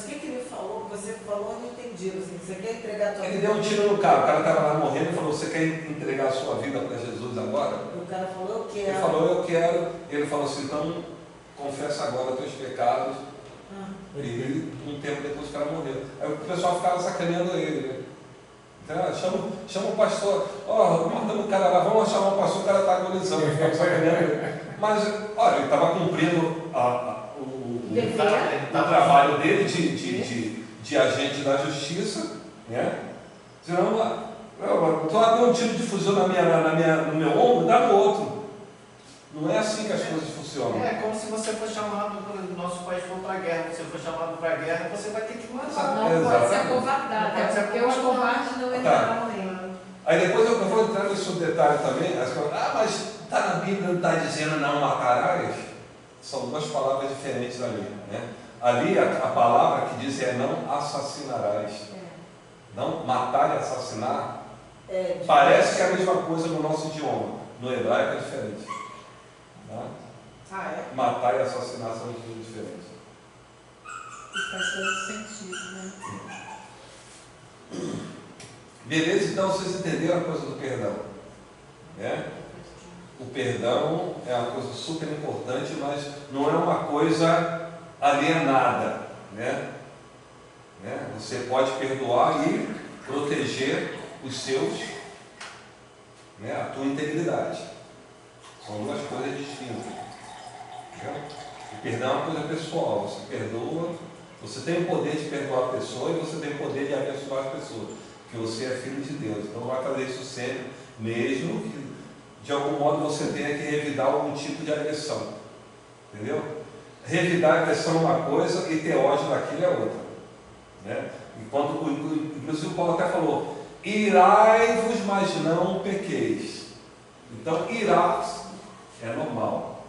que ele falou? Você falou, eu não entendi. Assim, você quer entregar a tua vida? Ele deu um tiro no cara, o cara estava lá morrendo e falou: você quer entregar a sua vida para Jesus agora? O cara falou: eu quero. Ele falou: eu quero. Ele falou assim: então confessa agora teus pecados. E um tempo depois o cara morreu. Aí o pessoal ficava sacaneando ele, né? Então, chama o pastor, mandamos o cara lá, vamos chamar o pastor, o cara está agonizando, ficava sacaneando ele. Mas, olha, ele estava cumprindo o trabalho dele de agente da justiça, né? Senão, tu deu um tiro de fuzil no meu ombro, dá no outro. Não é assim que as coisas funcionam. É como se você for chamado, nosso país for para a guerra, você for chamado para a guerra, você vai ter que matar. Não pode ser acovardado, porque os covardes não entrarão nele. Aí depois eu vou entrar nesse detalhe também. Mas está na Bíblia, não está dizendo não matarás? São duas palavras diferentes ali, né? Ali a palavra que diz é não assassinarás. Não matar e assassinar parece que é a mesma coisa no nosso idioma. No hebraico é diferente. Tá? Matar e assassinar são coisas diferentes. E faz todo sentido, né? Beleza? Então vocês entenderam a coisa do perdão, né? O perdão é uma coisa super importante, mas não é uma coisa alienada, né? Você pode perdoar e proteger os seus, né? A tua integridade. São duas coisas distintas. O perdão é uma coisa pessoal. Você perdoa, você tem o poder de perdoar a pessoa e você tem o poder de abençoar a pessoa, porque você é filho de Deus. Então vai fazer isso sempre, mesmo que de algum modo você tenha que revidar algum tipo de agressão. Entendeu? Revidar a agressão é uma coisa e ter ódio daquilo é outra, né? Inclusive o Paulo até falou: irai-vos, mas não pequeis. Então, irar é normal,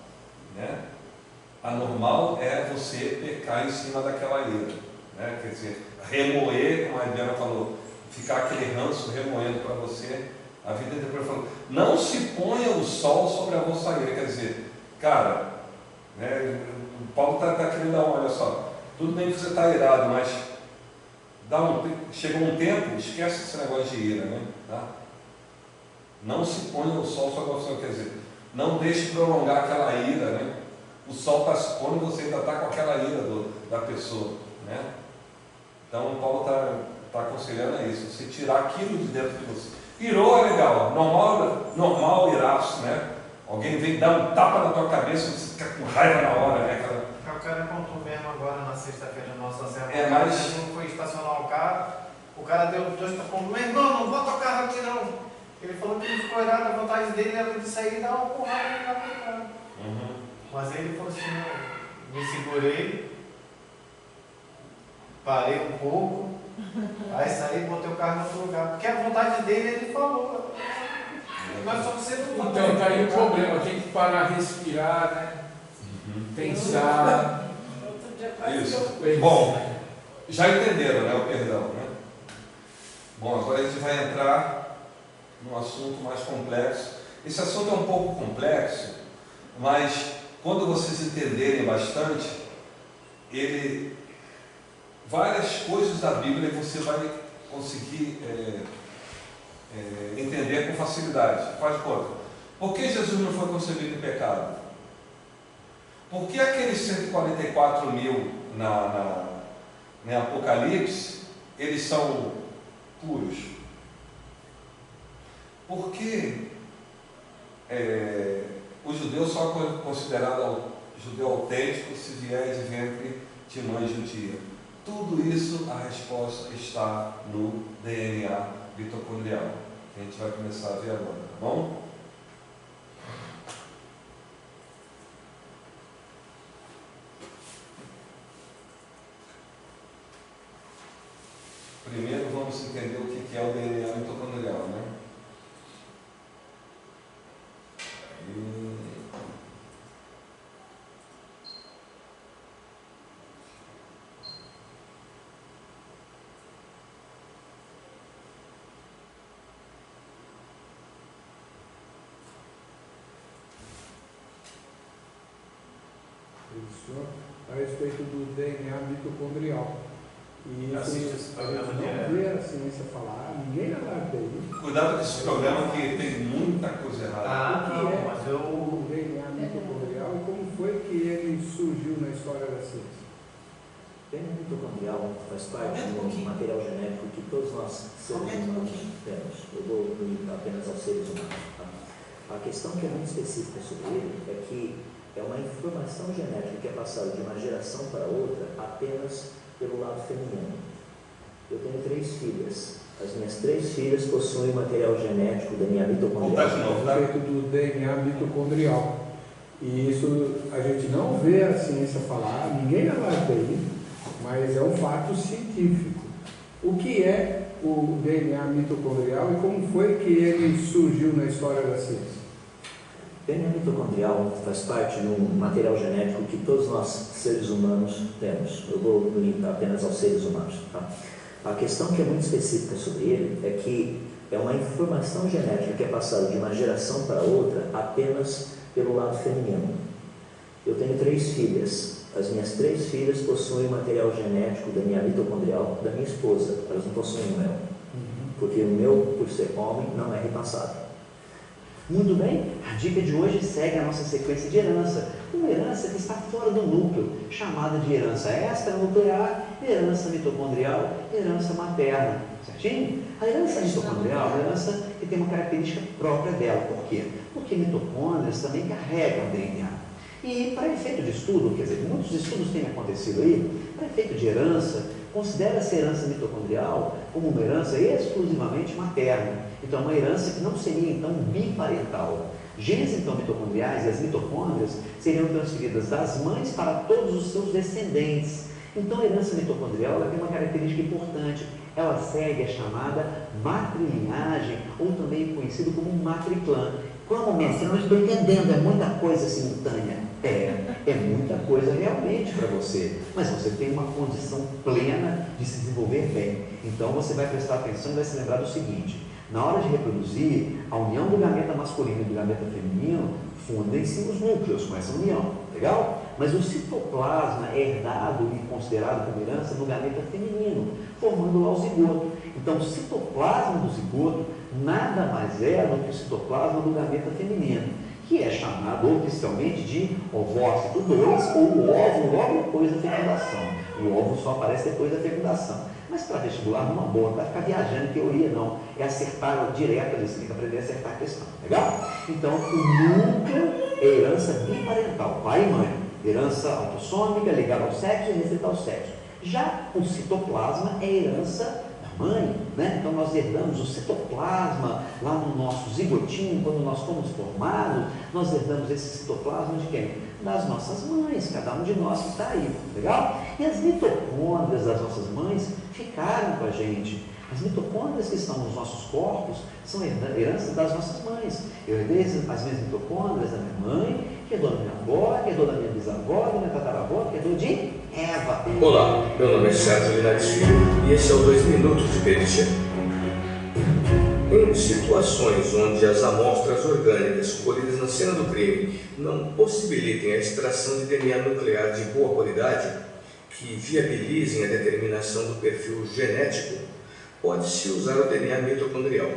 né? Anormal é você pecar em cima daquela ira, né? Quer dizer, remoer, como a Adriana falou, ficar aquele ranço remoendo para você a vida inteira. Ele falou: não se ponha o sol sobre a vossa ira. Quer dizer, cara, né? O Paulo está querendo dar olha só, tudo bem que você está irado, mas chegou um tempo, esquece esse negócio de ira, né? Tá? Não se ponha o sol sobre a vossa ira. Quer dizer, não deixe prolongar aquela ira, né? O sol está se pondo e você ainda está com aquela ira da pessoa, né? Então o Paulo está aconselhando a isso, você tirar aquilo de dentro de você. Irou é legal, normal iraço, né? Alguém vem dar um tapa na tua cabeça, você fica com raiva na hora, né? O cara contou mesmo agora na sexta-feira no nosso acervo. Mas não foi estacionar o carro, o cara deu 2 tapões, meu irmão, não bota o carro aqui não. Ele falou que ele ficou irado, a vontade dele era de sair e dar uma porrada no carro. Mas aí ele falou assim: não, me segurei, parei um pouco, aí saí e botei o carro no outro lugar. Porque a vontade dele ele falou. Mas só você não. Então está aí o problema, tem que parar, respirar, né? Pensar. Isso. Bom, já entenderam, né, o perdão, né? Bom, agora a gente vai entrar num assunto mais complexo. Esse assunto é um pouco complexo, mas quando vocês entenderem bastante, várias coisas da Bíblia você vai conseguir entender com facilidade. Faz de conta. Por que Jesus não foi concebido em pecado? Por que aqueles 144 mil em Apocalipse, eles são puros? Por que o judeu só é considerado judeu autêntico se vier de ventre de mãe judia? Tudo isso, a resposta está no DNA mitocondrial, que a gente vai começar a ver agora, tá bom? Primeiro vamos entender o que é o DNA mitocondrial, né? A respeito do DNA mitocondrial. E isso a gente não vê a ciência falar, ninguém alarga aí. Cuidado com esse programa que tem muita coisa errada. O DNA mitocondrial e como foi que ele surgiu na história da ciência? O DNA mitocondrial faz parte do material genético que todos nós, seres humanos, temos. Eu vou me limitar apenas aos seres humanos. A questão que é muito específica sobre ele é que é uma informação genética que é passada de uma geração para outra apenas pelo lado feminino. Eu tenho 3 filhas. As minhas 3 filhas possuem material genético DNA mitocondrial. A respeito do DNA mitocondrial. E isso a gente não vê a ciência falar, ninguém alarga aí, mas é um fato científico. O que é o DNA mitocondrial e como foi que ele surgiu na história da ciência? O DNA mitocondrial faz parte de um material genético que todos nós, seres humanos, temos. Eu vou me limitar apenas aos seres humanos. Tá? A questão que é muito específica sobre ele é que é uma informação genética que é passada de uma geração para outra apenas pelo lado feminino. Eu tenho 3 filhas. As minhas 3 filhas possuem material genético DNA mitocondrial da minha esposa. Elas não possuem o meu. Porque o meu, por ser homem, não é repassado. Muito bem, a dica de hoje segue a nossa sequência de herança, uma herança que está fora do núcleo, chamada de herança extranuclear, herança mitocondrial, herança materna, certinho? A herança mitocondrial é uma herança que tem uma característica própria dela. Por quê? Porque mitocôndrias também carregam DNA. E para efeito de estudo, quer dizer, muitos estudos têm acontecido aí, para efeito de herança, considera-se a herança mitocondrial como uma herança exclusivamente materna. Então, é uma herança que não seria, então, biparental. Genes, então, mitocondriais e as mitocôndrias seriam transferidas das mães para todos os seus descendentes. Então, a herança mitocondrial ela tem uma característica importante. Ela segue a chamada matrilinhagem, ou também conhecido como matriclã. Como, mestre, não estou entendendo, é muita coisa simultânea. É muita coisa realmente para você, mas você tem uma condição plena de se desenvolver bem. Então você vai prestar atenção e vai se lembrar do seguinte: na hora de reproduzir, a união do gameta masculino e do gameta feminino fundem-se os núcleos com essa união, legal? Mas o citoplasma é herdado e considerado como herança do gameta feminino, formando lá o zigoto. Então o citoplasma do zigoto nada mais é do que o citoplasma do gameta feminino, que é chamado oficialmente de ovócito 2 ou óvulo logo depois da fecundação. O óvulo só aparece depois da fecundação. Mas para vestibular, numa boa, não vai ficar viajando em teoria, não. É acertar direto, você tem que aprender a acertar a questão, legal? Então, o núcleo é herança biparental, pai e mãe. Herança autossômica, ligada ao sexo e restrita ao sexo. Já o citoplasma é herança mãe, né? Então nós herdamos o citoplasma lá no nosso zigotinho, quando nós fomos formados, nós herdamos esse citoplasma de quem? Das nossas mães, cada um de nós que está aí, legal? E as mitocôndrias das nossas mães ficaram com a gente. As mitocôndrias que estão nos nossos corpos são herança das nossas mães. Eu herdei as minhas mitocôndrias da minha mãe, que herdou da minha avó, que herdou da minha bisavó, da minha tataravó, que herdou de Eva. Olá, meu nome é Sérgio Linares Filho e esse é o 2 Minutos de PDG. Em situações onde as amostras orgânicas colhidas na cena do crime não possibilitem a extração de DNA nuclear de boa qualidade, que viabilizem a determinação do perfil genético, pode-se usar o DNA mitocondrial.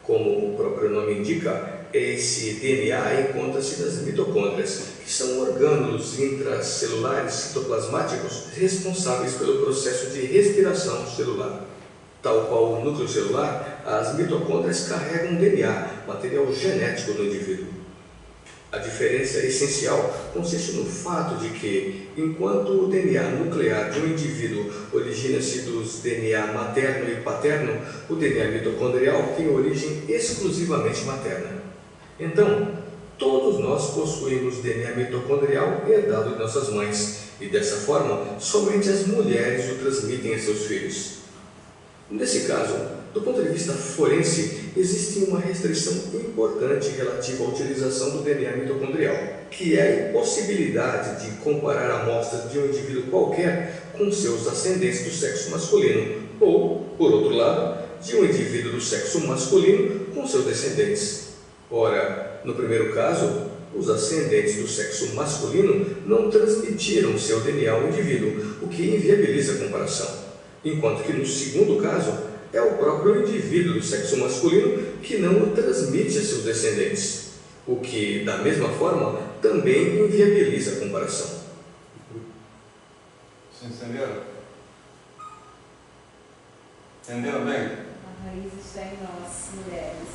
Como o próprio nome indica, esse DNA encontra-se nas mitocôndrias, que são orgânulos intracelulares citoplasmáticos responsáveis pelo processo de respiração celular. Tal qual o núcleo celular, as mitocôndrias carregam DNA, material genético do indivíduo. A diferença essencial consiste no fato de que, enquanto o DNA nuclear de um indivíduo origina-se dos DNA materno e paterno, o DNA mitocondrial tem origem exclusivamente materna. Então, todos nós possuímos DNA mitocondrial herdado de nossas mães, e dessa forma, somente as mulheres o transmitem a seus filhos. Nesse caso, do ponto de vista forense, existe uma restrição importante relativa à utilização do DNA mitocondrial, que é a impossibilidade de comparar amostras de um indivíduo qualquer com seus ascendentes do sexo masculino, ou, por outro lado, de um indivíduo do sexo masculino com seus descendentes. Ora, no primeiro caso, os ascendentes do sexo masculino não transmitiram seu DNA ao indivíduo, o que inviabiliza a comparação. Enquanto que no segundo caso, é o próprio indivíduo do sexo masculino que não o transmite a seus descendentes, o que, da mesma forma, também inviabiliza a comparação. Vocês entenderam? Entenderam bem? A raiz está em nós, mulheres.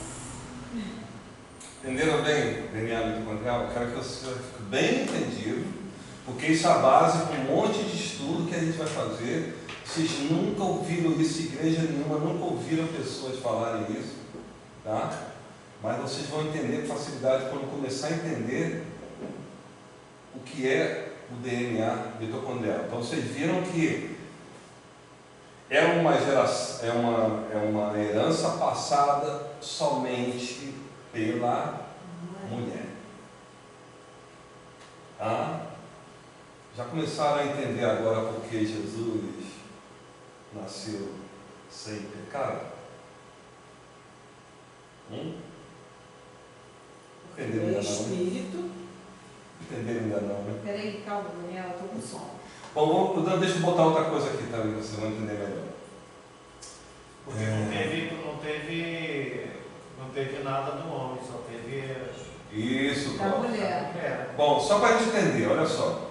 Entenderam bem o DNA mitocondrial? Eu quero que você fique bem entendido, porque isso é a base para um monte de estudo que a gente vai fazer. Vocês nunca ouviram isso em igreja nenhuma, nunca ouviram pessoas falarem isso, tá? Mas vocês vão entender com facilidade quando começar a entender o que é o DNA mitocondrial. Então vocês viram que é uma herança passada somente pela mulher. Tá? Já começaram a entender agora por que Jesus nasceu sem pecado? Entenderam ainda não? Espírito. Entenderam ainda não, né? Peraí, calma, Daniela, estou com som. Bom, deixa eu botar outra coisa aqui também, vocês vão entender melhor. Porque não teve nada do homem, só teve isso, da mulher. Bom, só para a gente entender, olha só.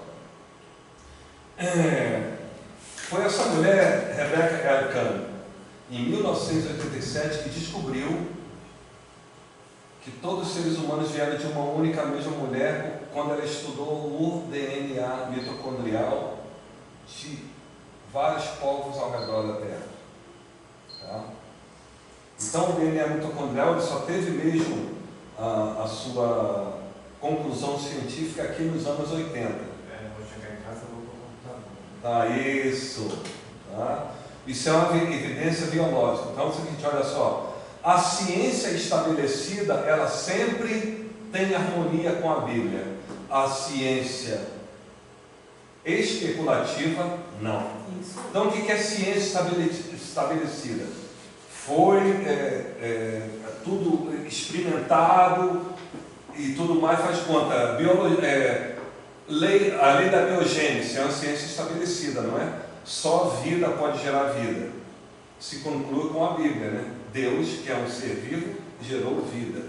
Foi essa mulher, Rebecca Elkann, em 1987, que descobriu que todos os seres humanos vieram de uma única mesma mulher quando ela estudou o DNA mitocondrial de vários povos ao redor da Terra. Tá? Então, o DNA mitocondrial ele só teve mesmo a sua conclusão científica aqui nos anos 80. Vou chegar em casa e vou pro computador. Tá, isso. Tá? Isso é uma evidência biológica. Então é o seguinte, olha só. A ciência estabelecida, ela sempre tem harmonia com a Bíblia. A ciência especulativa, não. Então o que é ciência estabelecida? Foi tudo experimentado e tudo mais, faz conta. A lei da biogênese é uma ciência estabelecida, não é? Só vida pode gerar vida. Se conclui com a Bíblia, né? Deus, que é um ser vivo, gerou vida.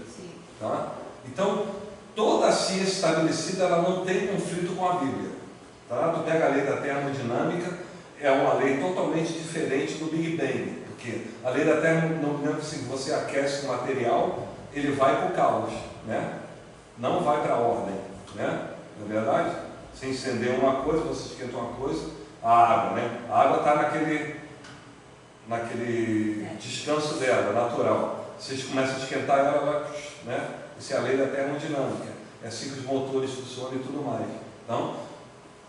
Tá? Então, toda a ciência estabelecida ela não tem conflito com a Bíblia. Tá? Tu pega a lei da termodinâmica, é uma lei totalmente diferente do Big Bang. Porque a lei da termodinâmica, se você aquece o material, ele vai para o caos, né? Não vai para a ordem, né? Não é verdade? Você incendeu uma coisa, você esquenta uma coisa, a água, né? A água está naquele descanso dela, natural. Vocês começam a esquentar ela, vai, né? Isso é a lei da termodinâmica. É assim que os motores funcionam e tudo mais. Então,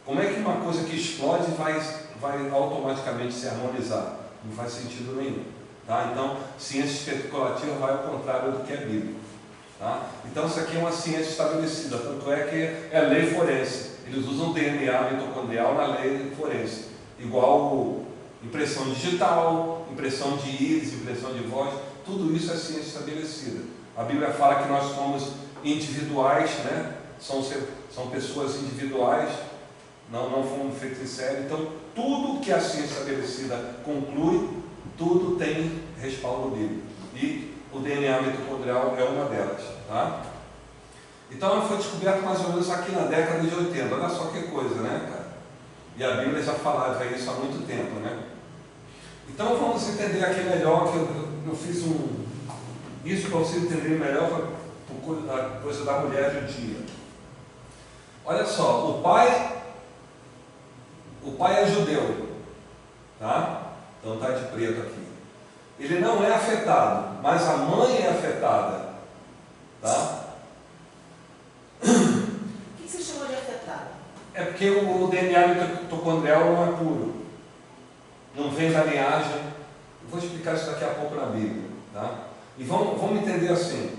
como é que uma coisa que explode vai automaticamente se harmonizar? Não faz sentido nenhum. Tá? Então, ciência especulativa vai ao contrário do que é bíblico. Tá? Então, isso aqui é uma ciência estabelecida, tanto é que é lei forense. Eles usam DNA mitocondrial na lei forense. Igual impressão digital, impressão de íris, impressão de voz, tudo isso é ciência estabelecida. A Bíblia fala que nós somos individuais, né? São pessoas individuais, não fomos feitos em série. Então, tudo que a ciência estabelecida conclui, tudo tem respaldo bíblico. E o DNA mitocondrial é uma delas. Tá? Então, ela foi descoberta mais ou menos aqui na década de 80. Olha só que coisa, né, cara? E a Bíblia já falava isso há muito tempo, né? Então, vamos entender aqui melhor, que eu fiz isso para você entender melhor a coisa da mulher judia. Olha só, o pai é judeu, tá? Então está de preto aqui. Ele não é afetado, mas a mãe é afetada, tá? O que você chamou de afetado? É porque o DNA mitocondrial não é puro, não vem da linhagem. Eu vou explicar isso daqui a pouco na Bíblia, tá? E vamos entender assim: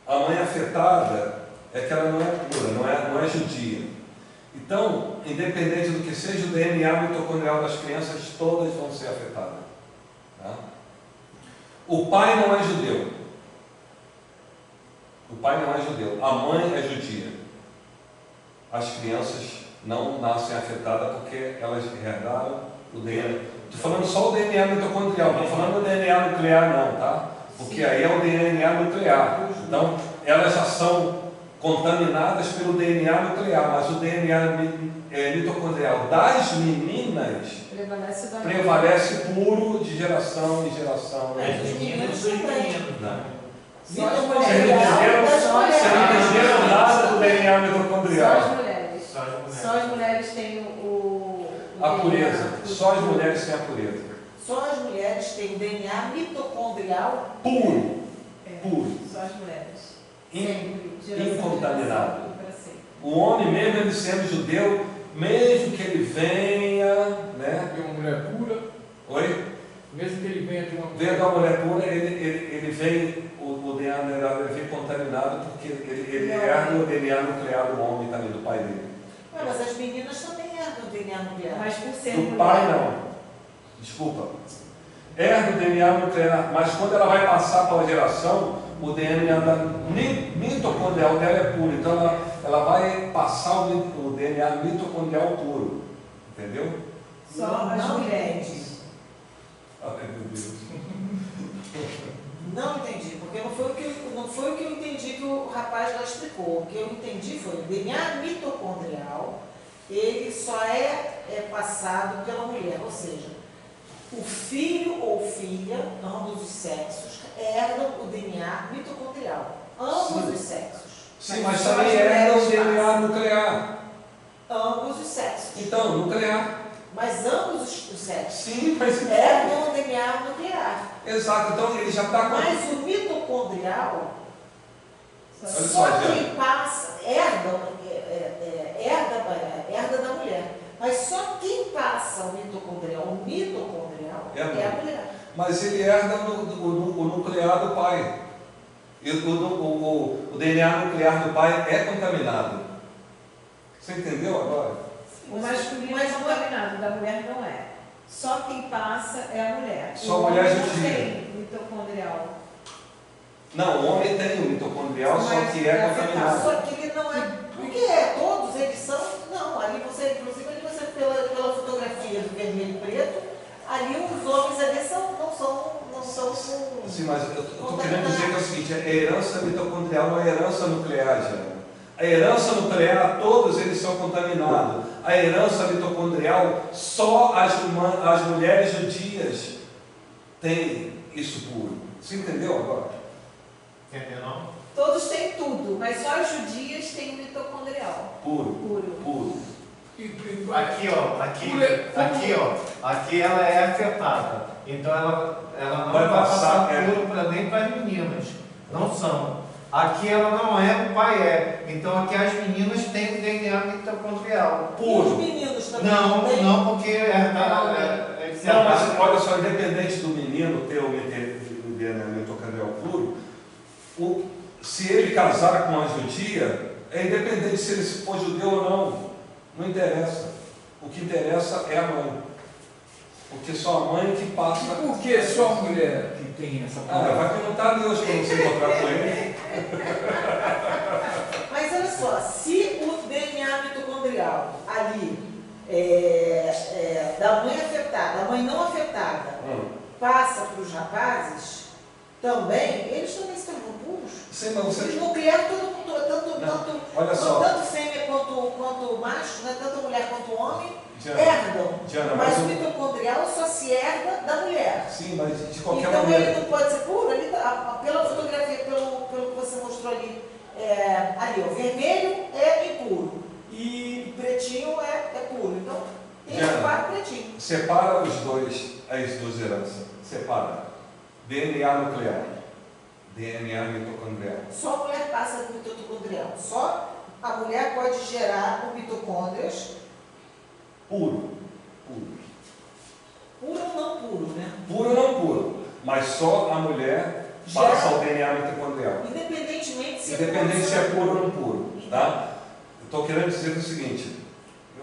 a mãe afetada é que ela não é pura, não é judia. Então, independente do que seja o DNA mitocondrial das crianças, todas vão ser afetadas. Tá? O pai não é judeu. O pai não é judeu. A mãe é judia. As crianças não nascem afetadas porque elas herdaram o DNA. Estou falando só o DNA mitocondrial, não estou falando do DNA nuclear não, tá? Porque aí é o DNA nuclear. Então, elas já são contaminadas pelo DNA nuclear, mas o DNA mitocondrial das meninas prevalece puro de geração em geração. Os meninos também. Vocês não entenderam nada do DNA mitocondrial. Só as mulheres têm a pureza. Só as mulheres têm a pureza. Só as mulheres têm o DNA mitocondrial puro. Puro. Só as mulheres. Incontaminado. O homem, mesmo ele sendo judeu, mesmo que ele venha, né? De uma mulher pura. Oi? Mesmo que ele venha de uma mulher pura. Venha de uma mulher pura, ele vem, o DNA dele vem contaminado porque ele herda o DNA nuclear do homem também, do pai dele. Mas as meninas também herdam o DNA nuclear. Mas por ser do pai não. Desculpa. Herda o DNA nuclear, mas quando ela vai passar para a geração, o DNA mitocondrial dela é puro. Então ela vai passar o DNA mitocondrial puro. Entendeu? Só as mulheres. Ai, meu Deus. Não entendi, porque não foi o que eu entendi que o rapaz lá explicou. O que eu entendi foi o DNA mitocondrial, ele só é passado pela mulher, ou seja, o filho ou filha, ambos os sexos, herdam o DNA mitocondrial. Ambos os sexos. Sim, mas também herdam o DNA nuclear. Ambos os sexos. Então, nuclear. Mas ambos os sexos. Sim, mas herdam o DNA nuclear. Exato, então ele já está com... Mas o mitocondrial, só quem passa, herda da mulher. Mas só quem passa o mitocondrial é a mulher. Mas ele herda o nuclear do pai. E o DNA nuclear do pai é contaminado. Você entendeu agora? O masculino é contaminado, da mulher não é. Só quem passa é a mulher. Só a mulher não tem mitocondrial. Não, o homem tem o mitocondrial, só que é contaminado. Só que ele não é. Porque todos eles são. Não, ali você, inclusive, pela fotografia do vermelho e preto, ali os homens ali não são. Sim, mas eu estou querendo dizer que é o seguinte: a herança mitocondrial não é herança nuclear, já. A herança nuclear, todos eles são contaminados. A herança mitocondrial, só as mulheres judias têm isso puro. Você entendeu agora? Entendeu, não? Todos têm tudo, mas só as judias têm mitocondrial. Puro. Aqui ela é afetada. Então ela não vai passar puro nem para as meninas. Não são. Aqui ela não é, o pai é. Então aqui as meninas têm o DNA mitocondrial. Puro. E os meninos também? Não, porque não, mas olha só, independente do menino ter o DNA mitocondrial puro, se ele casar com uma judia, é independente se ele for judeu ou não. Não interessa. O que interessa é a mãe. Porque só a mãe que passa... E por que só a mulher que tem essa palavra? Vai perguntar a Deus quando você encontrar com ele. Mas olha só, se o DNA mitocondrial, a ali da mãe afetada, da mãe não afetada, passa para os rapazes, também, eles também se tornam puros. Sim, mas você... Os nucleares, tanto fêmea quanto macho, né? Tanto mulher quanto homem, herdam. Mas o mitocondrial só se herda da mulher. Sim, mas de qualquer então, maneira... ele não pode ser puro, pela fotografia, pelo que você mostrou ali, o vermelho é impuro e pretinho é puro. Então, tem que separar o pretinho. Separa as duas heranças. Separa. DNA nuclear. DNA mitocondrial. Só a mulher passa do mitocondrial. Só a mulher pode gerar o mitocôndrias puro. Puro ou não puro, né? Puro ou não puro. Mas só a mulher passa o DNA mitocondrial. Independentemente se é puro ou não puro. Tá? Estou querendo dizer o seguinte.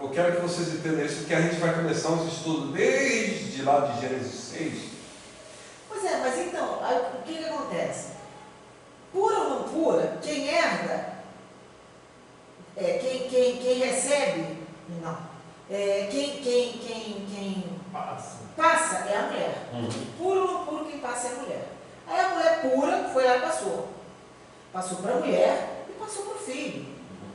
Eu quero que vocês entendam isso, porque a gente vai começar uns estudos desde lá de Gênesis 6. Pois é, mas então, o que acontece? Pura ou não pura, quem herda, quem recebe, não. Quem passa é a mulher. Puro ou não puro, quem passa é a mulher. Aí a mulher pura foi lá e passou. Passou para a mulher e passou para o filho.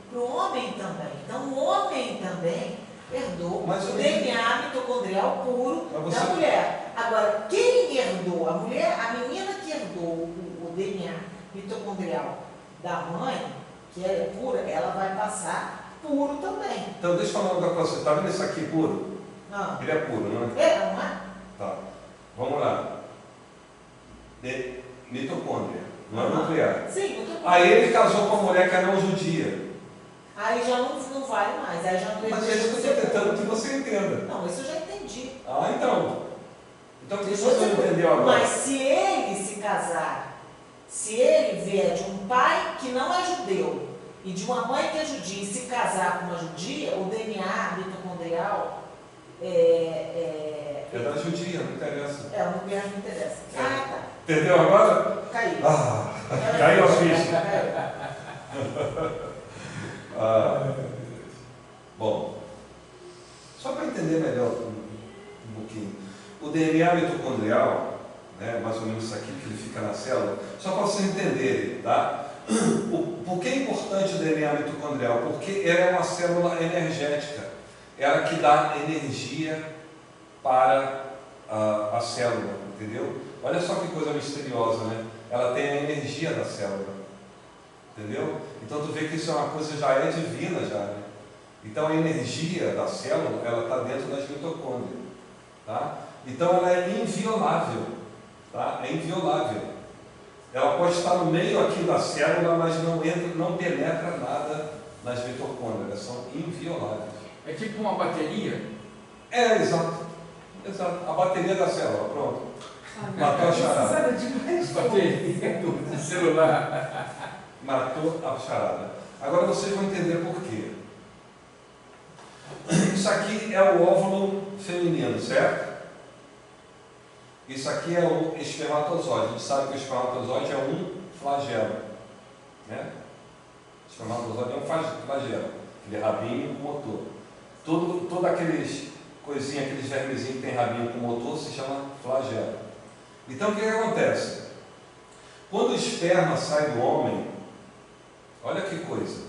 Para o homem também. Então o homem também herdou o DNA mitocondrial puro da mulher. Agora, quem herdou? A mulher, a menina que herdou o DNA mitocondrial da mãe, que ela é pura, ela vai passar puro também. Então deixa eu falar um negócio para você. Está vendo isso aqui puro? Não. Ele é puro, não é? Não é? Tá. Vamos lá. Mitocôndria, não é nuclear. Sim, mitocôndria. Aí ele casou com uma mulher que era não judia. Aí já não vale mais. Aí já não. Mas é isso que eu estou tentando que você entenda. Não, isso eu já entendi. Ah, então. Então o que você não entendeu agora? Mas se ele se casar, se ele vier de um pai que não é judeu e de uma mãe que é judia e se casar com uma judia, o DNA mitocondrial é da judia, não interessa. O nuclear não interessa. Tá. Entendeu agora? Caiu. Caiu a ficha. Bom, só para entender melhor um pouquinho, o DNA mitocondrial, né, mais ou menos isso aqui que ele fica na célula, só para vocês entenderem, tá? Por que é importante o DNA mitocondrial? Porque ela é uma célula energética, ela que dá energia para a célula, entendeu? Olha só que coisa misteriosa, né? Ela tem a energia da célula, entendeu? Então tu vê que isso é uma coisa, já é divina já, né? Então a energia da célula, ela está dentro das mitocôndrias, tá? Então ela é inviolável, tá? É inviolável. Ela pode estar no meio aqui da célula, mas não penetra nada nas mitocôndrias, elas são invioláveis. É tipo uma bateria? Exato. A bateria da célula, pronto. Matou a charada. Bateria do celular. Matou a charada. Agora vocês vão entender por quê. Isso aqui é o óvulo feminino, certo? Isso aqui é o espermatozoide. A gente sabe que o espermatozoide é um flagelo, né? O espermatozoide é um flagelo, aquele rabinho com motor. Todo aqueles coisinhas, aqueles vermezinhos que tem rabinho com motor se chama flagelo. Então o que acontece? Quando o esperma sai do homem, olha que coisa.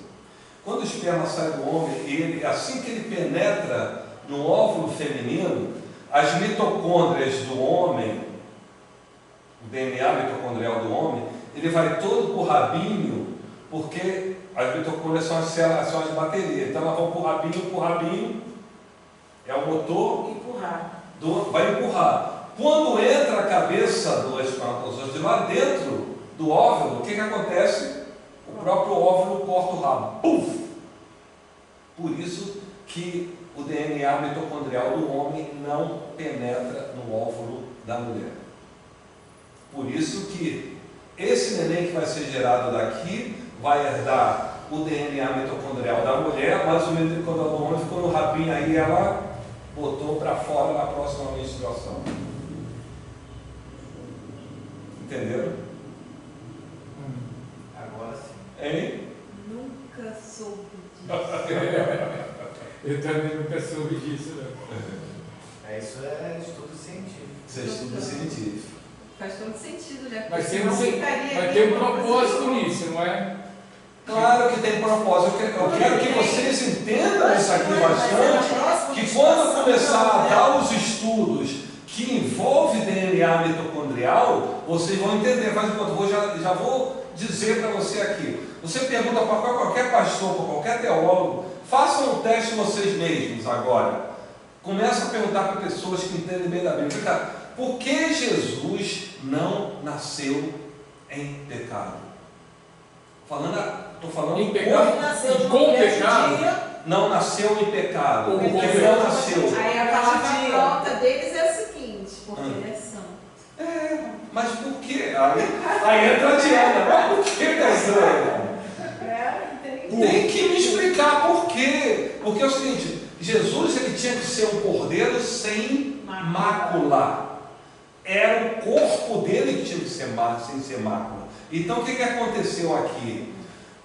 Quando o esperma sai do homem, assim que ele penetra no óvulo feminino, as mitocôndrias do homem, o DNA mitocondrial do homem, ele vai todo para o rabinho, porque as mitocôndrias são as células, são as baterias. Então elas vão para o rabinho, é o motor, vai empurrar. Quando entra a cabeça do espermatozoide lá dentro do óvulo, o que acontece? O próprio óvulo corta o rabo. Puf! Por isso que o DNA mitocondrial do homem não penetra no óvulo da mulher. Por isso que esse neném que vai ser gerado daqui vai herdar o DNA mitocondrial da mulher, mas o mitocondrial do homem ficou no rabinho aí, ela botou para fora na próxima menstruação. Entenderam? Agora sim. Hein? Nunca soube disso. Eu também nunca soube disso, não. Isso é estudo científico. Isso é estudo científico. Faz todo sentido, né? Mas tem Ficaria um propósito nisso, não é? Claro que tem propósito. Eu quero que vocês entendam isso aqui bastante, que quando eu começar a dar os estudos que envolvem DNA mitocondrial, vocês vão entender. Faz de conta, já vou dizer para você aqui. Você pergunta para qualquer pastor, para qualquer teólogo, façam um teste vocês mesmos agora. Começa a perguntar para pessoas que entendem bem da Bíblia. Por que Jesus não nasceu em pecado? Estou falando em pecado? Com pecado? Não nasceu em pecado. Porque ele não nasceu. Aí a palavra pronta deles é o seguinte, porque ele é santo. Mas por quê? Aí entra a Diana. Mas por que Diana? Tem que me explicar por quê. Porque é o seguinte, Jesus ele tinha que ser um cordeiro sem mácula. Era o corpo dele que tinha que ser sem ser mácula. Então o que aconteceu aqui?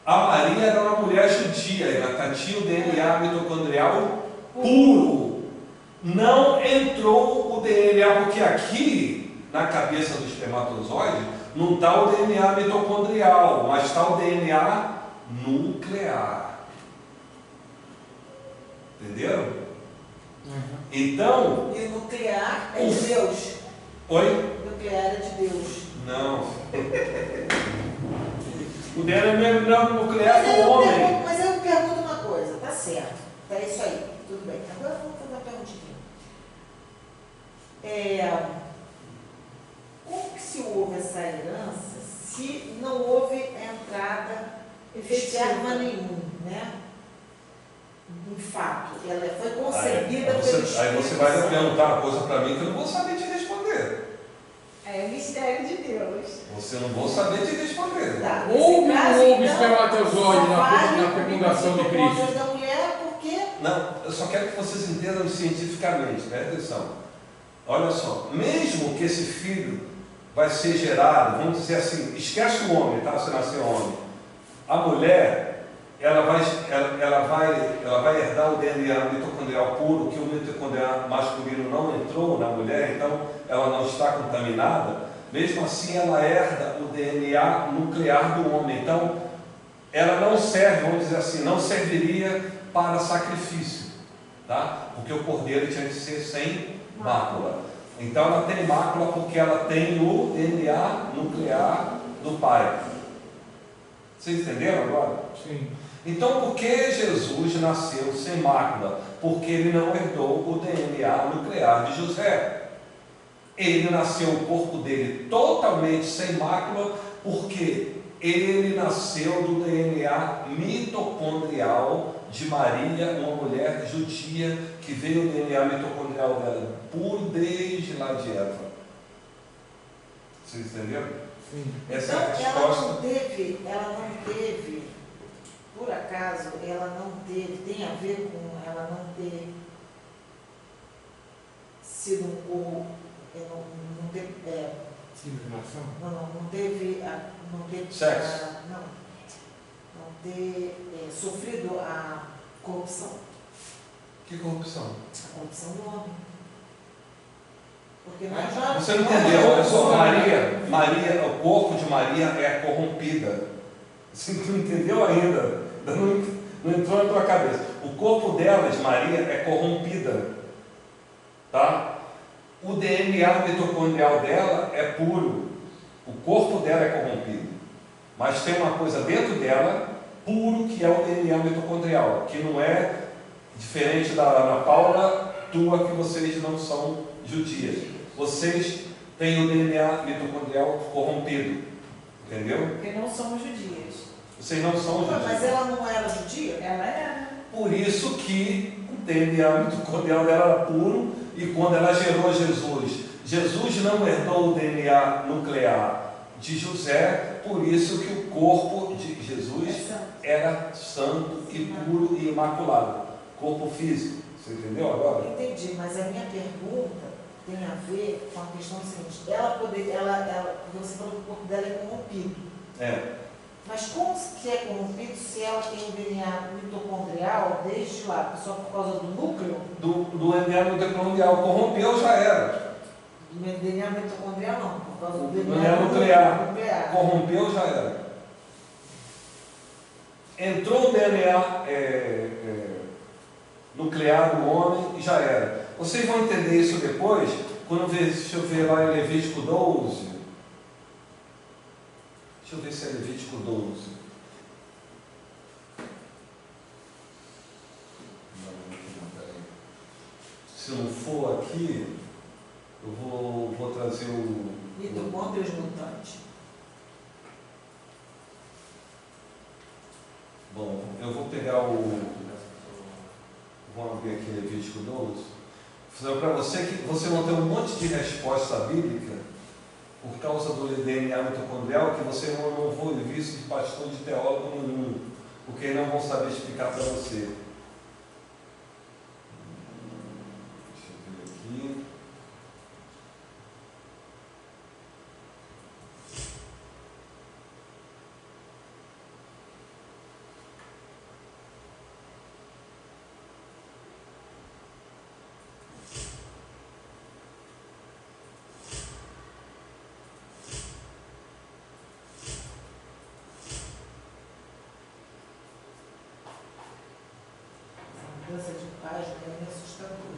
A Maria era uma mulher judia, ela tinha o DNA mitocondrial puro. Não entrou o DNA, porque aqui na cabeça do espermatozoide não está o DNA mitocondrial, mas está o DNA nuclear. Entenderam? Então. E o nuclear é de Deus. Oi? O nuclear é de Deus. Não. O DNA nuclear do homem. Mas eu pergunto uma coisa, tá certo. Tá isso aí, tudo bem. Agora vamos fazer uma perguntinha. Como que se houve essa herança se não houve entrada efetiva nenhuma, né? De fato, ela foi concebida pelo Espírito. Aí você vai perguntar uma coisa para mim que eu não vou saber te responder. É o mistério de Deus. Você não vou saber te responder. Tá, Houve espermatozoide na fecundação de Cristo? Da mulher, porque... Não, eu só quero que vocês entendam cientificamente, presta atenção. Olha só, mesmo que esse filho vai ser gerado, vamos dizer assim, esquece o homem, tá? Se nascer homem. A mulher, ela vai herdar o DNA mitocondrial puro, que o mitocondrial masculino não entrou na mulher, então ela não está contaminada. Mesmo assim, ela herda o DNA nuclear do homem. Então, ela não serve, vamos dizer assim, não serviria para sacrifício, tá? Porque o cordeiro tinha que ser sem mácula. Então, ela tem mácula porque ela tem o DNA nuclear do pai. Vocês entenderam agora? Sim. Então, por que Jesus nasceu sem mácula? Porque ele não herdou o DNA nuclear de José. Ele nasceu, o corpo dele totalmente sem mácula, porque ele nasceu do DNA mitocondrial de Maria, uma mulher judia, que veio o DNA mitocondrial dela puro desde lá de Eva. Vocês entenderam? Sim. Essa então, é a resposta. ela não teve, por acaso, ela não teve, tem a ver com ela não ter sido um corpo, não teve sexo. não ter sofrido a corrupção. Que corrupção? A corrupção do homem. Porque nós já... Você não entendeu, olha só, Maria, o corpo de Maria é corrompida. Você não entendeu ainda, não entrou na tua cabeça. O corpo dela, de Maria, é corrompida, tá? O DNA mitocondrial dela é puro, o corpo dela é corrompido, mas tem uma coisa dentro dela, puro, que é o DNA mitocondrial, que não é diferente da Ana Paula, tua, que vocês não são judias. Vocês têm o DNA mitocondrial corrompido, entendeu? Porque não somos judias. Vocês não são judias. Mas ela não era judia? Ela era. Por isso que o DNA mitocondrial dela era puro, e quando ela gerou Jesus não herdou o DNA nuclear de José, por isso que o corpo de Jesus era santo e puro e imaculado. Corpo físico. Você entendeu agora? Entendi, mas a minha pergunta tem a ver com a questão seguinte. Você falou que o corpo dela é corrompido. É. Mas como que é corrompido se ela tem o DNA mitocondrial desde lá, só por causa do núcleo? Do DNA mitocondrial. Corrompeu, já era. Do DNA mitocondrial não, por causa do DNA nuclear. Corrompeu, já era. Entrou o DNA nuclear no homem e já era. Vocês vão entender isso depois, quando deixa eu ver lá em Levítico 12. Deixa eu ver se é Levítico 12. Não, peraí. Se não for aqui, eu vou trazer o... Mitocôndrios mutantes. Bom, eu vou pegar vou abrir aqui Levítico 12. Para você que você não tem um monte de resposta bíblica por causa do DNA mitocondrial, que você não vou ouvir isso de pastor, de teólogo nenhum, porque eles não vão saber explicar para você. Deixa eu ver aqui. Mudança de página é meio assustador.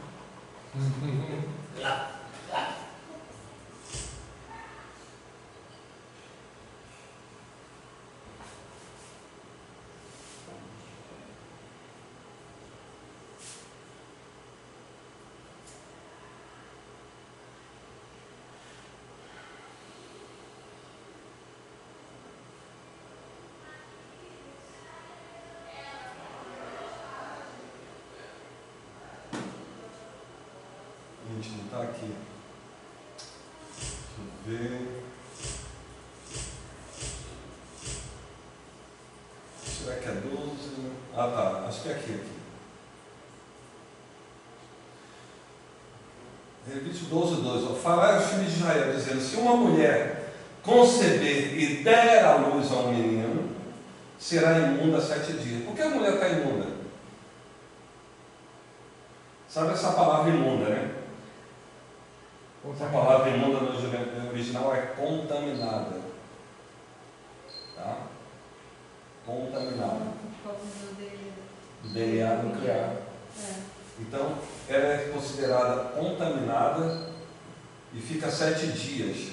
Gente, não está aqui. Deixa eu ver. Será que é 12? Ah, tá. Acho que é aqui. Levítico 12, 12. Farai aos filhos de Israel, dizendo: se uma mulher conceber e der à luz a um menino, será imunda 7 dias. Por que a mulher está imunda? Sabe essa palavra imunda, né? A palavra imunda no original é contaminada. Tá? Contaminada. Por causa do DNA nuclear. Então, ela é considerada contaminada e fica 7 dias.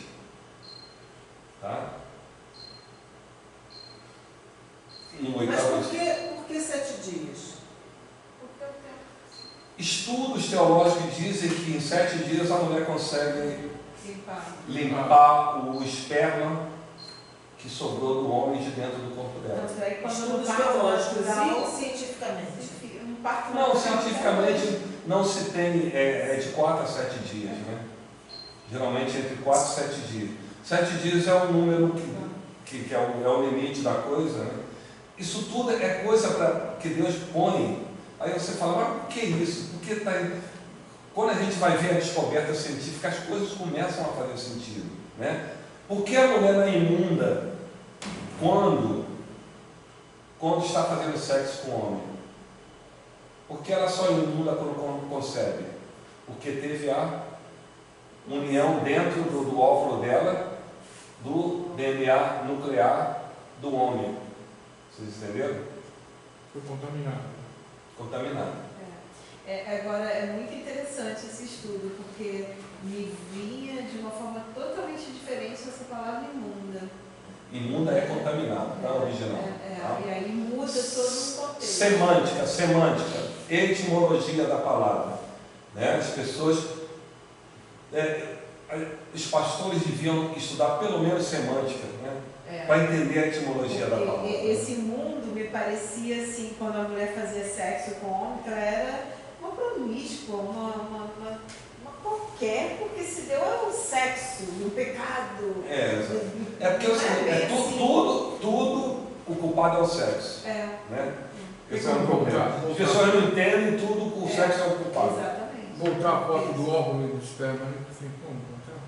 Tá? No Mas oitavo dia. por que 7 dias? Estudos teológicos dizem que em 7 dias a mulher consegue limpar o esperma que sobrou do homem de dentro do corpo dela. Estudos teológicos e cientificamente? Não, cientificamente não se tem, é de 4 a 7 dias, né? Geralmente entre 4 e 7 dias. 7 dias é o número que é o limite da coisa, né? Isso tudo é coisa que Deus põe. Aí você fala, mas por que isso? Porque quando a gente vai ver a descoberta científica, as coisas começam a fazer sentido, né? Por que a mulher não é imunda quando está fazendo sexo com o homem? Por que ela só é imunda quando concebe? Porque teve a união dentro do óvulo dela do DNA nuclear do homem. Vocês entenderam? Foi contaminado. Agora, é muito interessante esse estudo, porque me vinha de uma forma totalmente diferente essa palavra imunda. Imunda é contaminado, tá? Original. Tá? E aí muda todo o contexto. Semântica, etimologia da palavra. Né? As pessoas, os pastores deviam estudar pelo menos semântica, né? Para entender a etimologia da palavra. Esse mundo me parecia assim, quando a mulher fazia sexo com o homem, que ela era uma promíscua, uma qualquer, porque se deu ao sexo, no pecado. Porque tudo o culpado é o sexo. Né? As pessoas não entendem tudo, o sexo é o culpado. Exatamente. Voltar a foto do óvulo e do esperma, né? Como voltar?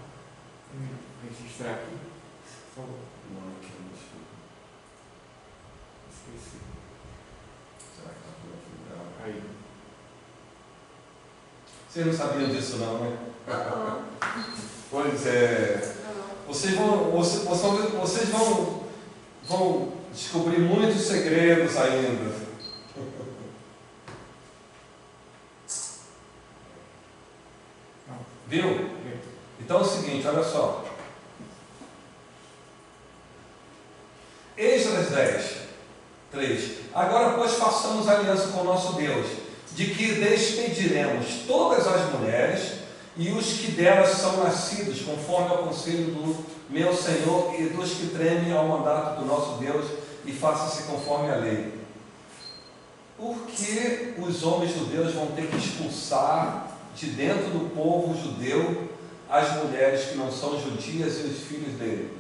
Registrar aqui, por favor. Não, aqui não Esqueci. Será que está por aqui? Não, aí. Vocês não sabiam disso não, né? Não. Pois é. Vocês vão descobrir muitos segredos ainda. Viu? Então é o seguinte, olha só. Êxodo 10, 3. Agora, pois, façamos aliança com o nosso Deus, de que despediremos todas as mulheres e os que delas são nascidos, conforme ao conselho do meu Senhor, e dos que tremem ao mandato do nosso Deus, e faça-se conforme a lei. Por que os homens judeus vão ter que expulsar de dentro do povo judeu as mulheres que não são judias e os filhos dele?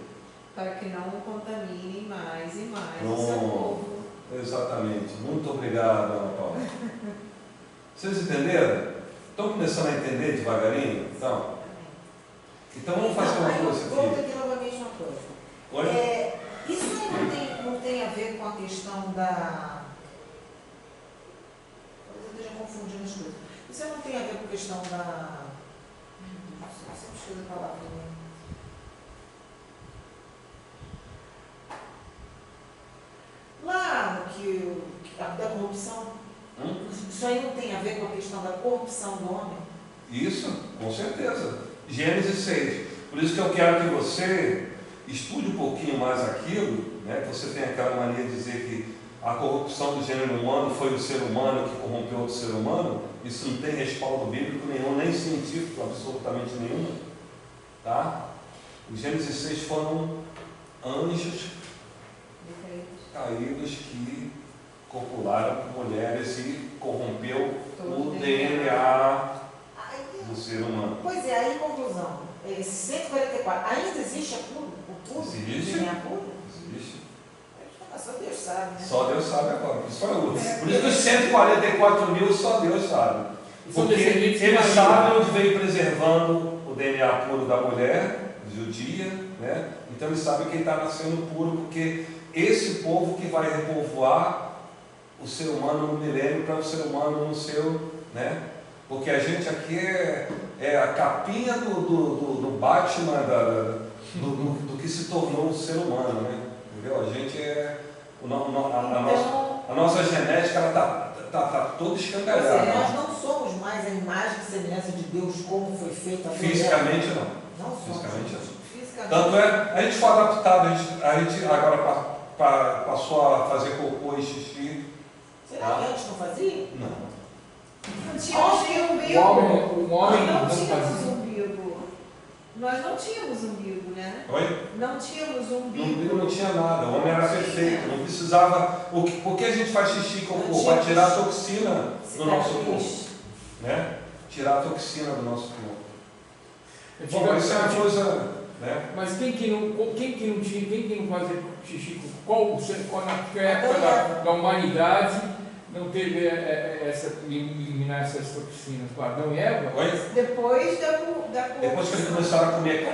Para que não contaminem mais e mais Pronto. o seu povo. Exatamente. Muito obrigado, Ana Paula. Vocês entenderam? Estão começando a entender devagarinho? Então vamos fazer uma coisa aqui. Volta aqui novamente uma coisa. Oi? Isso aí não tem a ver com a questão da... Talvez eu esteja confundindo as coisas. Isso aí não tem a ver com a questão da... Eu sempre esqueço a palavra. Né? Lá da corrupção, isso aí não tem a ver com a questão da corrupção do homem? Isso, com certeza. Gênesis 6. Por isso que eu quero que você estude um pouquinho mais aquilo, né? Você tem aquela mania de dizer que a corrupção do gênero humano foi o ser humano que corrompeu outro ser humano. Isso não tem respaldo bíblico nenhum, nem científico, absolutamente nenhum. Tá? Os Gênesis 6 foram anjos caídos que copularam com mulheres e corrompeu o DNA do ser humano. Pois é, aí conclusão. Esse 144, ainda existe o puro? Existe. DNA puro? Existe. Só Deus sabe, né? Só Deus sabe agora. Por isso que os 144 mil só Deus sabe. Porque ele sabe onde veio preservando o DNA puro da mulher judia, né? Então ele sabe quem está nascendo puro, porque esse povo que vai repovoar o ser humano no milênio para o ser humano no seu, né? Porque a gente aqui é a capinha do Batman, do que se tornou o ser humano, né? Entendeu? A gente a nossa genética está toda escangalhada. Nós não somos mais a imagem e semelhança de Deus como foi feita a fisicamente mulher. Não. Não somos. Fisicamente não. Fisicamente. Tanto a gente foi adaptado, a gente agora passou a fazer cocô e xixi. Será que antes não fazia? Não. Não tínhamos umbigo. O homem Nós não não tínhamos fazia. umbigo. Nós não tínhamos umbigo, né? Oi? Não tínhamos umbigo. No umbigo não tinha nada, o homem era perfeito, não precisava. Por que a gente faz xixi e cocô? Para tirar a toxina do nosso corpo. Né? Tirar a toxina do nosso corpo. Bom, isso é uma coisa. Né? Mas quem que não fazia xixi? Qual na época da humanidade não teve eliminar essas toxinas? Adão e Eva? Depois da Depois que eles começaram a comer,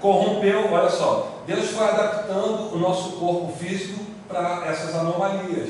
corrompeu, olha só, Deus foi adaptando o nosso corpo físico para essas anomalias.